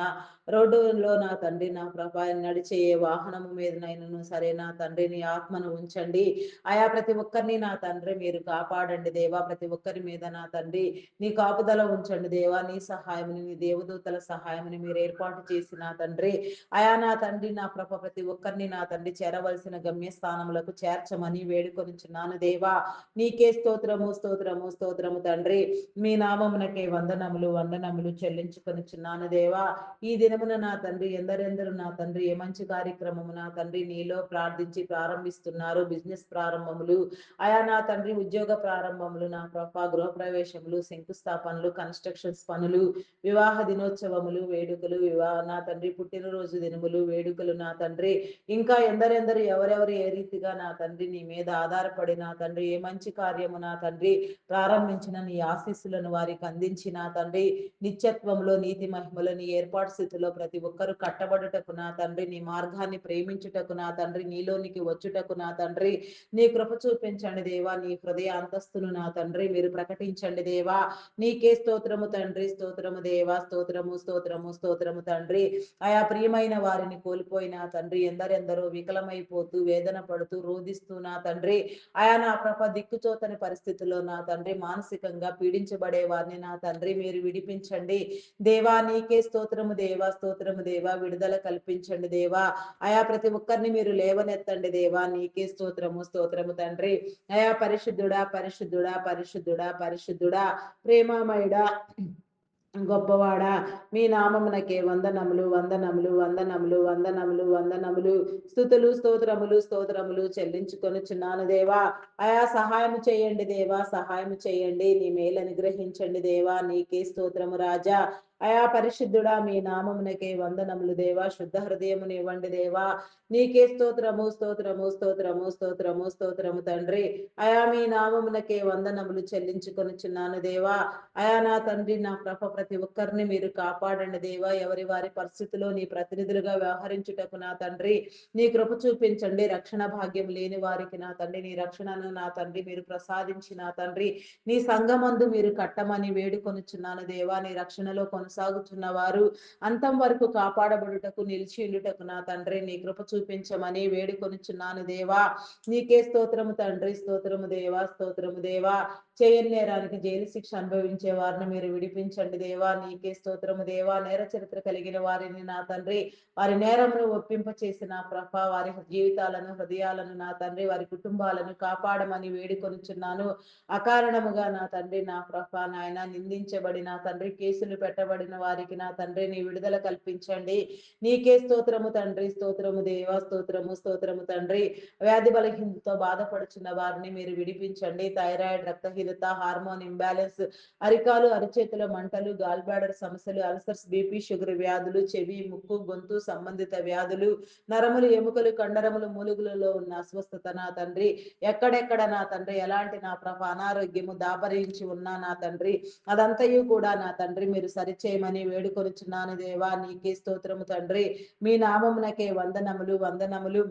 రోడ్డులో నా తండ్రి నా ప్రభా నడిచే ఏ వాహనము మీదనైనను సరే నా తండ్రి నీ ఆత్మను ఉంచండి. ఆయా ప్రతి ఒక్కరిని నా తండ్రి మీరు కాపాడండి దేవా. ప్రతి ఒక్కరి మీద నా తండ్రి నీ కాపుదల ఉంచండి దేవా. నీ సహాయముని నీ దేవదూతల సహాయముని మీరు ఏర్పాటు చేసి నా తండ్రి అయా నా తండ్రి నా ప్రభ ప్రతి ఒక్కరిని నా తండ్రి చేరవలసిన గమ్యస్థానములకు చేర్చమని వేడుకొనుచున్నాను దేవా. నీకే స్తోత్రము, స్తోత్రము, స్తోత్రము తండ్రి. మీ నామమునకే వందనములు, వందనములు చెల్లించుకొనుచున్నాను దేవా. ఈ దినమున నా తండ్రి ఎందరెందరు నా తండ్రి ఏ మంచి కార్యక్రమము నా తండ్రి నీలో ప్రార్థించి ప్రారంభిస్తున్నారు. బిజినెస్ ప్రారంభములు అయా నా తండ్రి ఉద్యోగ ప్రారంభములు నా ప్రభ గృహప్రవేశములు, శంకుస్థాపనలు, కన్స్ట్రక్షన్స్ పనులు, వివాహ దినోత్సవములు, వేడుకలు, నా తండ్రి పుట్టినరోజు దినములు, వేడుకలు నా తండ్రి ఇంకా ఎందరెందరు ఎవరెవరు ఏ రీతిగా నా తండ్రి నీ మీద ఆధారపడి నా తండ్రి ఏ మంచి కార్యము నా తండ్రి ప్రారంభించిన నీ ఆశీస్సులను వారికి అందించి నా తండ్రి నిత్యత్వంలో నీతి మహిమలో నీ ఏర్పాటు స్థితిలో ప్రతి ఒక్కరు కట్టబడుటకు నా తండ్రి నీ మార్గాన్ని ప్రేమించుటకు నా తండ్రి నీలోనికి వచ్చుటకు నా తండ్రి నీ కృప చూపించండి దేవా. నీ హృదయ అంతస్తును నా తండ్రి మీరు ప్రకటించండి దేవా. నీకే స్తోత్రము తండ్రి, స్తోత్రము దేవా, స్తోత్రము, స్తోత్రము, స్తోత్రము తండ్రి. ఆయా ప్రియమైన వారిని కోల్పోయిన తండ్రి ఎందరెందరో వికలమైపోతూ వేదన పడుతూ రోధిస్తూ నా తండ్రి ఆయా నా ప్రభ దిక్కుచోతని పరిస్థితుల్లో నా తండ్రి మానసికంగా పీడించబడే వారిని నా తండ్రి మీరు విడిపించండి దేవా. నీకే స్తోత్రము దేవా, స్తోత్రము దేవా. విడుదల కల్పించండి దేవా. ఆయా ప్రతి ఒక్కరిని మీరు లేవనెత్తండి దేవా. నీకే స్తోత్రము, స్తోత్రము తండ్రి. అయా పరిశుద్ధుడా, పరిశుద్ధుడా, పరిశుద్ధుడా, పరిశుద్ధుడా, ప్రేమమయుడా, గొప్పవాడా, మీ నామమునకే వందనములు, వందనములు, వందనములు, వందనములు, వందనములు, స్తుతులు, స్తోత్రములు, స్తోత్రములు చెల్లించుకొనుచున్నాను దేవా. అయా సహాయం చేయండి దేవా. సహాయం చేయండి. నీ మేలు అనుగ్రహించండి దేవా. నీకే స్తోత్రము రాజా. అయా పరిశుద్ధుడా మీ నామమునకే వందనములు దేవా. శుద్ధ హృదయముని ఇవ్వండి దేవా. నీకే స్తోత్రము స్తోత్రము స్తోత్రము స్తోత్రము స్తోత్రము తండ్రి. అయా మీ నామమునకే వందనములు చెల్లించుకొనుచున్నాను దేవా. అయా నా తండ్రి నా ప్రతి ఒక్కరిని మీరు కాపాడండి దేవా. ఎవరి వారి పరిస్థితిలో నీ ప్రతినిధులుగా వ్యవహరించుటకు నా తండ్రి నీ కృప చూపించండి. రక్షణ భాగ్యం లేని వారికి నా తండ్రి నీ రక్షణను నా తండ్రి మీరు ప్రసాదించి నా తండ్రి నీ సంఘమందు మీరు కట్టమని వేడుకొనుచున్నాను దేవా. నీ రక్షణలో కొనసాగుతున్న వారు అంతం వరకు కాపాడబడుటకు నిలిచియుండుటకు నా తండ్రి నీ కృప చూపించమని వేడుకొనుచున్నాను దేవా. నీకే స్తోత్రము తండ్రి. స్తోత్రము దేవా. స్తోత్రము దేవా. చేయని నేరానికి జైలు శిక్ష అనుభవించే వారిని మీరు విడిపించండి దేవా. నీకే స్తోత్రము దేవా. నేర చరిత్ర కలిగిన వారిని నా తండ్రి వారి నేరమును ఒప్పింప చేసిన ప్రభ వారి జీవితాలను హృదయాలను నా తండ్రి వారి కుటుంబాలను కాపాడమని వేడుకొనుచున్నాను. అకారణముగా నా తండ్రి నా ప్రభ నాయన నిందించబడి నా తండ్రి కేసులు పెట్టబడిన వారికి నా తండ్రి నీ విడుదల కల్పించండి. నీకే స్తోత్రము తండ్రి. స్తోత్రము దేవా. స్తోత్రము స్తోత్రము తండ్రి. వ్యాధి బలహీనతతో బాధపడుచున్న వారిని మీరు విడిపించండి. థైరాయిడ్, రక్తహీనత, హార్మోన్ ఇంబ్యాలెన్స్, అరికాలు అరిచేతుల మంటలు, గాల్ బ్లాడర్ సమస్యలు, అల్సర్స్, బీపీ, షుగర్ వ్యాధులు, చెవి, ముక్కు, గొంతు సంబంధిత వ్యాధులు, నరములు, ఎముకలు, కండరములు, మూలుగులలో ఉన్న అస్వస్థత నా తండ్రి ఎక్కడెక్కడ నా తండ్రి ఎలాంటి నా ప్రభ అనారోగ్యము దాపరించి ఉన్నా నా తండ్రి అదంతయు కూడా నా తండ్రి మీరు సరిచేయమని వేడుకొనుచున్నాను దేవా. నీకే స్తోత్రము తండ్రి. మీ నామమునకే వందనములు వందనములు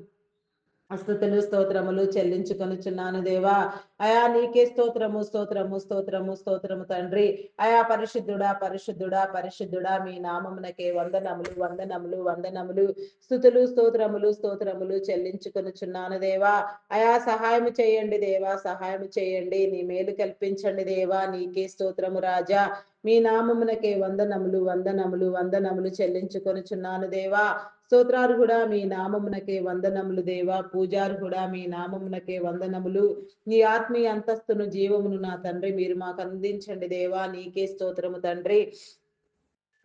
స్తుతులు స్తోత్రములు చెల్లించుకొనుచున్నాను దేవా. అయా నీకే స్తోత్రము స్తోత్రము స్తోత్రము స్తోత్రము తండ్రి. అయా పరిశుద్ధుడా పరిశుద్ధుడా పరిశుద్ధుడా మీ నామమునకే వందనములు వందనములు వందనములు స్తుతులు స్తోత్రములు స్తోత్రములు చెల్లించుకొనుచున్నాను దేవా. అయా సహాయము చేయండి దేవా. సహాయము చేయండి. నీ మేలు కల్పించండి దేవా. నీకే స్తోత్రము రాజా. మీ నామమునకే వందనములు వందనములు వందనములు చెల్లించుకొనుచున్నాను దేవా. స్తోత్రార్హుడా మీ నామమునకే వందనములు దేవా. పూజార్హుడా మీ నామమునకే వందనములు. నీ ఆత్మీయ అంతస్తును జీవమును నా తండ్రి మీరు మాకు అందించండి దేవా. నీకే స్తోత్రము తండ్రి.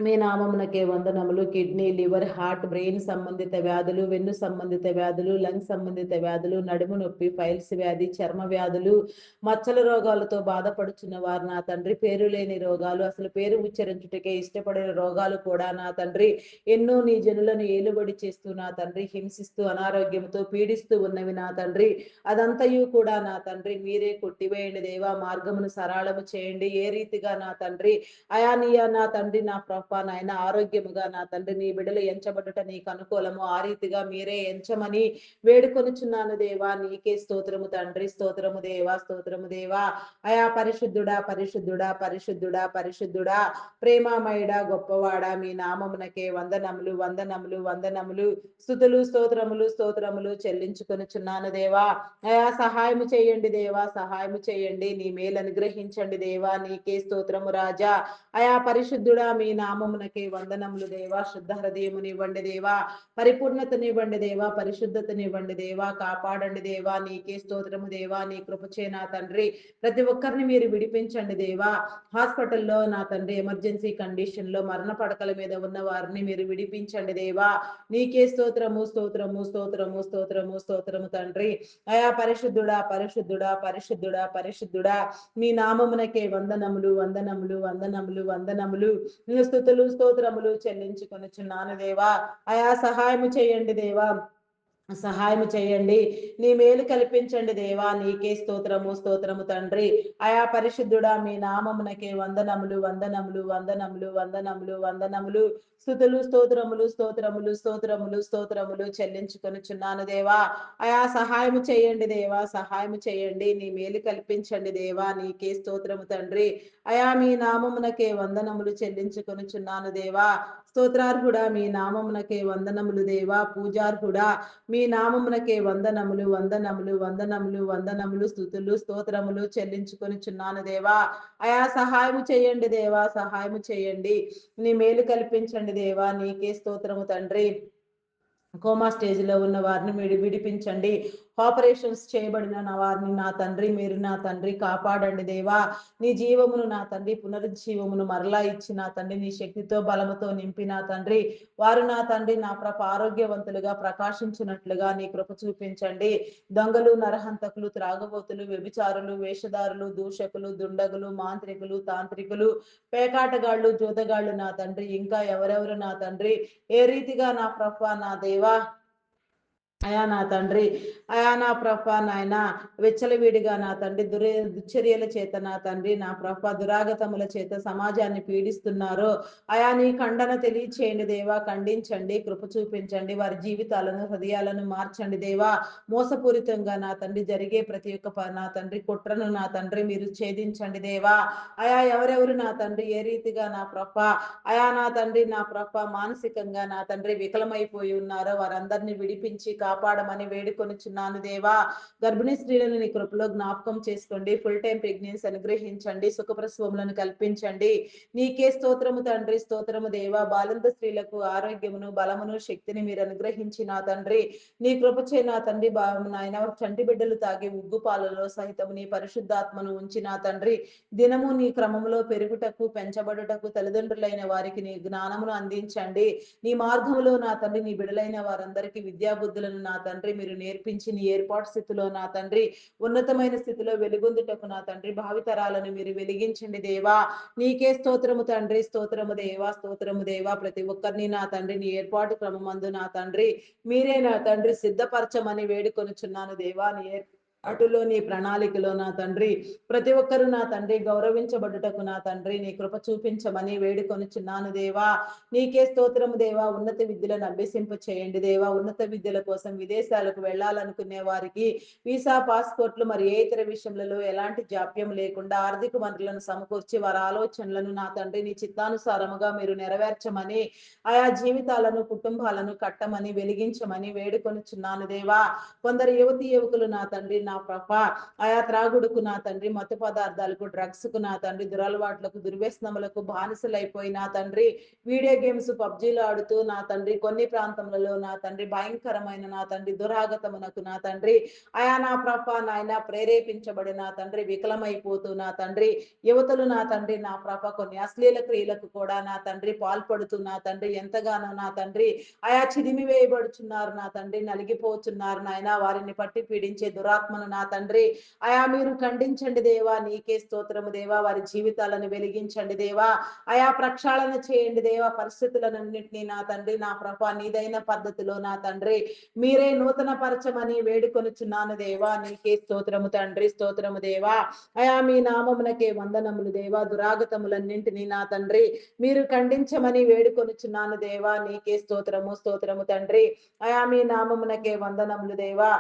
మీ నామమునకే వందనములు. కిడ్నీ, లివర్, హార్ట్, బ్రెయిన్ సంబంధిత వ్యాధులు, వెన్ను సంబంధిత వ్యాధులు, లంగ్ సంబంధిత వ్యాధులు, నడుము నొప్పి, ఫైల్స్ వ్యాధి, చర్మ వ్యాధులు, మచ్చల రోగాలతో బాధపడుచున్న వారు నా తండ్రి పేరు లేని రోగాలు, అసలు పేరు ఉచ్చరించుటకే ఇష్టపడిన రోగాలు కూడా నా తండ్రి ఎన్నో నీ జనులను ఏలుబడి చేస్తూ నా తండ్రి హింసిస్తూ అనారోగ్యంతో పీడిస్తూ ఉన్నవి నా తండ్రి అదంతయు కూడా నా తండ్రి మీరే కొట్టివేయండి దేవా. మార్గమును సరళము చేయండి. ఏ రీతిగా నా తండ్రి అయానియా నా తండ్రి నా ప్రభ నాయన ఆరోగ్యముగా నా తండ్రి నీ బిడలు ఎంచబడుట నీకు అనుకూలము. ఆ రీతిగా మీరే ఎంచమని వేడుకొనుచున్నాను దేవా. నీకే స్తోత్రము తండ్రి. స్తోత్రము దేవా. స్తోత్రము దేవా. అయా పరిశుద్ధుడా పరిశుద్ధుడా పరిశుద్ధుడా పరిశుద్ధుడా ప్రేమామయుడా గొప్పవాడా మీ నామమునకే వందనములు వందనములు వందనములు స్తుతులు స్తోత్రములు స్తోత్రములు చెల్లించుకొనుచున్నాను దేవా. అయా సహాయము చేయండి దేవా. సహాయము చేయండి. నీ మేలు అనుగ్రహించండి దేవా. నీకే స్తోత్రము రాజా. అయా పరిశుద్ధుడా మీ నామమునకే వందనములు దేవా. శుద్ధ హృదయమునివ్వండి దేవా. పరిపూర్ణతనివ్వండి దేవా. పరిశుద్ధతనివ్వండి దేవా. కాపాడండి దేవా. నీకే స్తోత్రము దేవా. నీ కృపచే నా తండ్రి ప్రతి ఒక్కరిని మీరు విడిపించండి దేవా. హాస్పిటల్లో నా తండ్రి ఎమర్జెన్సీ కండిషన్ లో మరణ పడకల మీద ఉన్న వారిని మీరు విడిపించండి దేవా. నీకే స్తోత్రము స్తోత్రము స్తోత్రము స్తోత్రము స్తోత్రము తండ్రి. అయా పరిశుద్ధుడా పరిశుద్ధుడా పరిశుద్ధుడా పరిశుద్ధుడా మీ నామమునకే వందనములు వందనములు వందనములు వందనములు స్తుతులు స్తోత్రములు చెల్లించుకొనుచున్నాను దేవా. అయా సహాయము చేయండి దేవా. సహాయం చేయండి. నీ మేలు కల్పించండి దేవా. నీకే స్తోత్రము స్తోత్రము తండ్రి. అయా పరిశుద్ధుడా మీ నామమునకే వందనములు వందనములు వందనములు వందనములు వందనములు స్తుతులు స్తోత్రములు స్తోత్రములు స్తోత్రములు స్తోత్రములు చెల్లించుకొనుచున్నాను దేవా. అయా సహాయము చేయండి దేవా. సహాయము చేయండి. నీ మేలు కల్పించండి దేవా. నీకే స్తోత్రము తండ్రి. అయా మీ నామమునకే వందనములు చెల్లించుకొనుచున్నాను దేవా. స్తోత్రార్హుడా మీ నామమునకే వందనములు దేవా. పూజార్హుడా మీ నామమునకే వందనములు వందనములు వందనములు వందనములు స్తుతులు స్తోత్రములు చెల్లించుకొనుచున్నాను దేవా. అయా సహాయము చేయండి దేవా. సహాయము చేయండి. నీ మేలు కల్పించండి దేవా. నీకే స్తోత్రము తండ్రి. కోమా స్టేజ్లో ఉన్న వారిని మీరు విడిపించండి. ఆపరేషన్స్ చేయబడిన నా వారిని నా తండ్రి మీరు నా తండ్రి కాపాడండి దేవా. నీ జీవమును నా తండ్రి పునరుజ్జీవమును మరలా ఇచ్చి నా తండ్రి నీ శక్తితో బలముతో నింపి నా తండ్రి వారు నా తండ్రి నా ఆరోగ్యవంతులుగా ప్రకాశించినట్లుగా నీ కృప చూపించండి. దొంగలు, నరహంతకులు, త్రాగుబోతులు, వ్యభిచారులు, వేషధారులు, దూషకులు, దుండగులు, మాంత్రికులు, తాంత్రికులు, పేకాటగాళ్ళు, జూదగాళ్ళు నా తండ్రి ఇంకా ఎవరెవరు నా తండ్రి ఏ రీతిగా నా ప్రభా నా దేవా అయా నా తండ్రి అయా నా ప్రభా నాయన విచ్చలవిడిగా నా తండ్రి దుశ్చర్యల చేత నా తండ్రి నా ప్రభా దురాగతముల చేత సమాజాన్ని పీడిస్తున్నారు. అయా నీ ఖండన తెలియచేయండి దేవా. ఖండించండి, కృప చూపించండి, వారి జీవితాలను హృదయాలను మార్చండి దేవా. మోసపూరితంగా నా తండ్రి జరిగే ప్రతి ఒక్క నా తండ్రి కుట్రను నా తండ్రి మీరు ఛేదించండి దేవా. అయా ఎవరెవరు నా తండ్రి ఏ రీతిగా నా ప్రభా అయా నా తండ్రి నా ప్రభా మానసికంగా నా తండ్రి వికలమైపోయి ఉన్నారో వారందరినీ విడిపించి కాపాడమని వేడుకొనిచున్నాను దేవా. గర్భిణీ స్త్రీలను నీ కృపలో జ్ఞాపకం చేసుకోండి. ఫుల్ టైం ప్రెగ్నెన్సీ అనుగ్రహించండి, సుఖప్రసవములను కల్పించండి. నీకే స్తోత్రము తండ్రి, స్తోత్రము దేవా. బాలింత స్త్రీలకు ఆరోగ్యమును బలమును శక్తిని మీరు అనుగ్రహించి నా తండ్రి నీ కృపచే నా తండ్రి నాయన చంటి బిడ్డలు తాగే ఉగ్గు పాలలో సహితము నీ పరిశుద్ధాత్మను ఉంచి నా తండ్రి దినము నీ క్రమములో పెరుగుటకు పెంచబడుటకు తల్లిదండ్రులైన వారికి నీ జ్ఞానమును అందించండి. నీ మార్గములో నా తండ్రి నీ బిడలైన వారందరికీ విద్యాబుద్ధులను నా తండ్రి మీరు నేర్పించి నీ ఏర్పాటు స్థితిలో నా తండ్రి ఉన్నతమైన స్థితిలో వెలుగొందుటకు నా తండ్రి భావితరాలను మీరు వెలిగించండి దేవా. నీకే స్తోత్రము తండ్రి, స్తోత్రము దేవా, స్తోత్రము దేవా. ప్రతి ఒక్కరిని నా తండ్రి నీ ఏర్పాటు క్రమమందు నా తండ్రి మీరే నా తండ్రి సిద్ధపరచమని వేడుకొనుచున్నాను దేవా. నీ అటులో నీ ప్రణాళికలో నా తండ్రి ప్రతి ఒక్కరు నా తండ్రి గౌరవించబడుటకు నా తండ్రి నీ కృప చూపించమని వేడుకొనుచున్నాను దేవా. నీకే స్తోత్రము దేవా. ఉన్నత విద్యలను అభ్యసింప చేయండి దేవా. ఉన్నత విద్యల కోసం విదేశాలకు వెళ్ళాలనుకునే వారికి వీసా, పాస్పోర్ట్లు మరి ఏ ఇతర విషయములలో ఎలాంటి జాప్యం లేకుండా ఆర్థిక వనరులను సమకూర్చి వారి ఆలోచనలను నా తండ్రి నీ చిత్తానుసారముగా మీరు నెరవేర్చమని ఆయా జీవితాలను కుటుంబాలను కట్టమని వెలిగించమని వేడుకొనుచున్నాను దేవా. కొందరు యువతి యువకులు నా తండ్రి నా ప్రభా ఆయా త్రాగుడుకు నా తండ్రి మత్తు పదార్థాలకు డ్రగ్స్ కు నా తండ్రి దురలవాట్లకు దుర్వ్యసనములకు బానిసలైపోయి నా తండ్రి వీడియో గేమ్స్ పబ్జీలు ఆడుతూ నా తండ్రి కొన్ని ప్రాంతములలో నా తండ్రి భయంకరమైన నా తండ్రి దురాగతమునకు నా తండ్రి ఆయా నా ప్రభా నాయన ప్రేరేపించబడి నా తండ్రి వికలమైపోతూ నా తండ్రి యువతలు నా తండ్రి నా ప్రభ కొన్ని అశ్లీల క్రియలకు కూడా నా తండ్రి పాల్పడుతూ నా తండ్రి ఎంతగానో నా తండ్రి ఆయా చిదిమి వేయబడుచున్నారు నా తండ్రి నలిగిపోతున్నారు నాయన వారిని పట్టి పీడించే దురాత్మను నా తండ్రి ఆయా మీరు ఖండించండి దేవా. నీకే స్తోత్రము దేవా. వారి జీవితాలను వెలిగించండి దేవా. ఆయా ప్రక్షాళన చేయండి దేవా. పరిస్థితులన్నింటినీ నా తండ్రి నా ప్రభ నీదైన పద్ధతిలో నా తండ్రి మీరే నూతన పరచమని వేడుకొనుచున్నాను దేవా. నీకే స్తోత్రము తండ్రి, స్తోత్రము దేవా. అయా మీ నామమునకే వందనములు దేవా. దురాగతములన్నింటినీ నా తండ్రి మీరు ఖండించమని వేడుకొనుచున్నాను దేవా. నీకే స్తోత్రము, స్తోత్రము తండ్రి. అయా మీ నామమునకే వందనములు దేవా.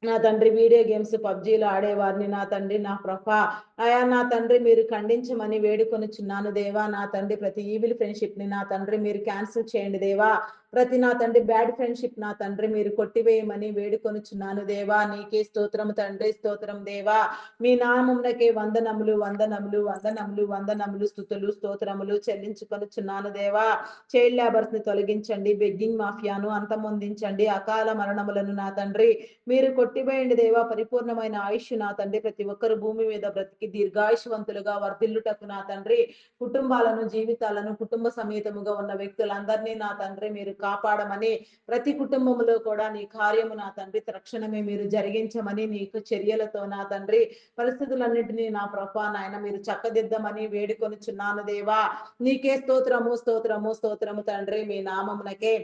నా తండ్రి వీడియో గేమ్స్ పబ్జీలు ఆడేవారిని నా తండ్రి నా ప్రభా అయా నా తండ్రి మీరు ఖండించమని వేడుకొనుచున్నాను దేవా. నా తండ్రి ప్రతి ఈవిల్ ఫ్రెండ్షిప్ ని నా తండ్రి మీరు క్యాన్సిల్ చేయండి దేవా. ప్రతి నా తండ్రి బ్యాడ్ ఫ్రెండ్షిప్ నా తండ్రి మీరు కొట్టివేయమని వేడుకొనుచున్నాను దేవా. నీకే స్తోత్రము తండ్రి, స్తోత్రం దేవా. మీ నామమునకే వందనములు, వందనములు, వందనములు, వందనములు, స్తుతులు, స్తోత్రములు చెల్లించుకొనుచున్నాను దేవా. చైల్డ్ లేబర్స్ ని తొలగించండి, బెగ్గింగ్ మాఫియాను అంతమొందించండి, అకాల మరణములను నా తండ్రి మీరు కొట్టివేయండి దేవా. పరిపూర్ణమైన ఆయుష్ నా తండ్రి ప్రతి ఒక్కరు భూమి మీద బ్రతికి దీర్ఘాయుషవంతులుగా వర్ధిల్లుటకు నా తండ్రి కుటుంబాలను జీవితాలను కుటుంబ సమేతముగా ఉన్న వ్యక్తులందరినీ నా తండ్రి మీరు కాపాడమని ప్రతి కుటుంబంలో కూడా నీ కార్యము నా తండ్రి తక్షణమే మీరు జరిగించమని నీకు చర్యలతో నా తండ్రి పరిస్థితులన్నింటినీ నా ప్రభా నాయన మీరు చక్కదిద్దమని వేడుకొనుచున్నాను దేవా. నీకే స్తోత్రము, స్తోత్రము, స్తోత్రము తండ్రి. మీ నామమునకే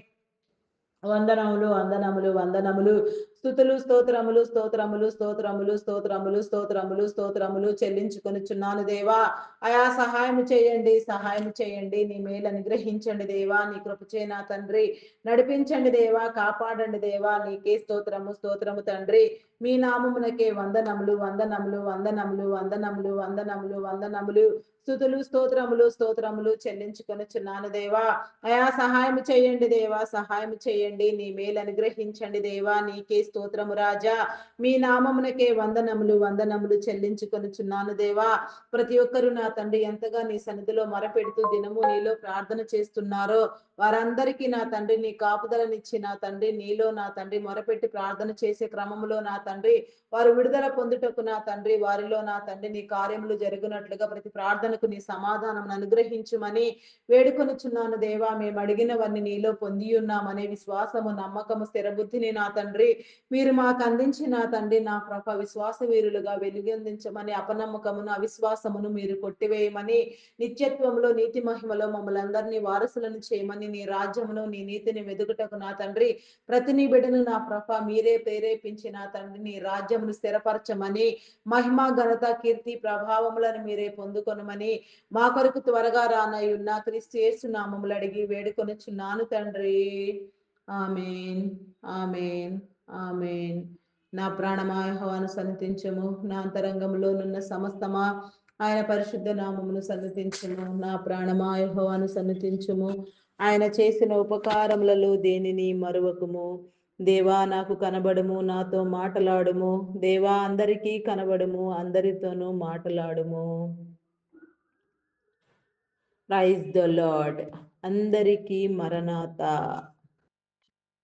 వందనములు, వందనములు, వందనములు, స్తుతులు, స్తోత్రములు, స్తోత్రములు, స్తోత్రములు, స్తోత్రములు, స్తోత్రములు, స్తోత్రములు చెల్లించుకొనుచున్నాను దేవా. అయా సహాయం చేయండి, సహాయం చేయండి. నీ మేలు అనుగ్రహించండి దేవా. నీ కృపచే నా తండ్రి నడిపించండి దేవా. కాపాడండి దేవా. నీకే స్తోత్రము, స్తోత్రము తండ్రి. మీ నామమునకే వందనములు, వందనములు, వందనములు, వందనములు, వందనములు, వందనములు, స్తుతులు, స్తోత్రములు, స్తోత్రములు చెల్లించుకొనుచున్నాను దేవా. అయా సహాయం చేయండి దేవా. సహాయం చేయండి. నీ మేలు అనుగ్రహించండి దేవా. నీకే స్తోత్రము రాజా. మీ నామమునకే వందనములు వందనములు చెల్లించుకొనుచున్నాను దేవా. ప్రతి ఒక్కరు నా తండ్రి ఎంతగా నీ సన్నిధిలో మొరపెడుతూ దినము నీలో ప్రార్థన చేస్తున్నారో వారందరికీ నా తండ్రి నీ కాపుదలనిచ్చి నా తండ్రి నీలో నా తండ్రి మొరపెట్టి ప్రార్థన చేసే క్రమములో నా తండ్రి వారు విడుదల పొందుటకు నా తండ్రి వారిలో నా తండ్రి నీ కార్యములు జరుగునట్లుగా ప్రతి ప్రార్థనకు నీ సమాధానం అనుగ్రహించుమని వేడుకొనుచున్నాను దేవా. మేము అడిగినవన్నీ నీలో పొంది ఉన్నామనే విశ్వాసము నమ్మకము స్థిరబుద్ధిని నా తండ్రి మీరు మాకు అందించి నా తండ్రి నా ప్రభ విశ్వాస వీరులుగా వెలుగొందించమని అపనమ్మకమును అవిశ్వాసమును మీరు కొట్టివేయమని నిత్యత్వంలో నీతి మహిమలో మమ్మల్ని అందరినీ వారసులను చేయమని నీ రాజ్యమును నీ నీతిని వెదుగుటకు నా తండ్రి ప్రతి నీ బిడ్డను నా ప్రభ మీరే ప్రేరేపించి నా తండ్రి నీ రాజ్యమును స్థిరపరచమని మహిమ ఘనత కీర్తి ప్రభావములను మీరే పొందుకొనమని మా కొరకు త్వరగా రానయ్యున్న క్రీస్తు యేసు నామములు అడిగి వేడుకొనుచున్నాను తండ్రి. ఆమేన్ ఆమేన్ ఆమేన్. నా ప్రాణమా యెహోవాను సన్నిధించుము, నా అంతరంగములోనున్న సమస్తమా ఆయన పరిశుద్ధ నామమును సన్నిధించుము. నా ప్రాణమా యెహోవాను సన్నిధించుము, ఆయన చేసిన ఉపకారములలో దేనిని మరువకుము. దేవా నాకు కనబడుము, నాతో మాటలాడుము. దేవా అందరికీ కనబడుము, అందరితోనూ మాటలాడుము. Praise the lord. అందరికీ మరణాత.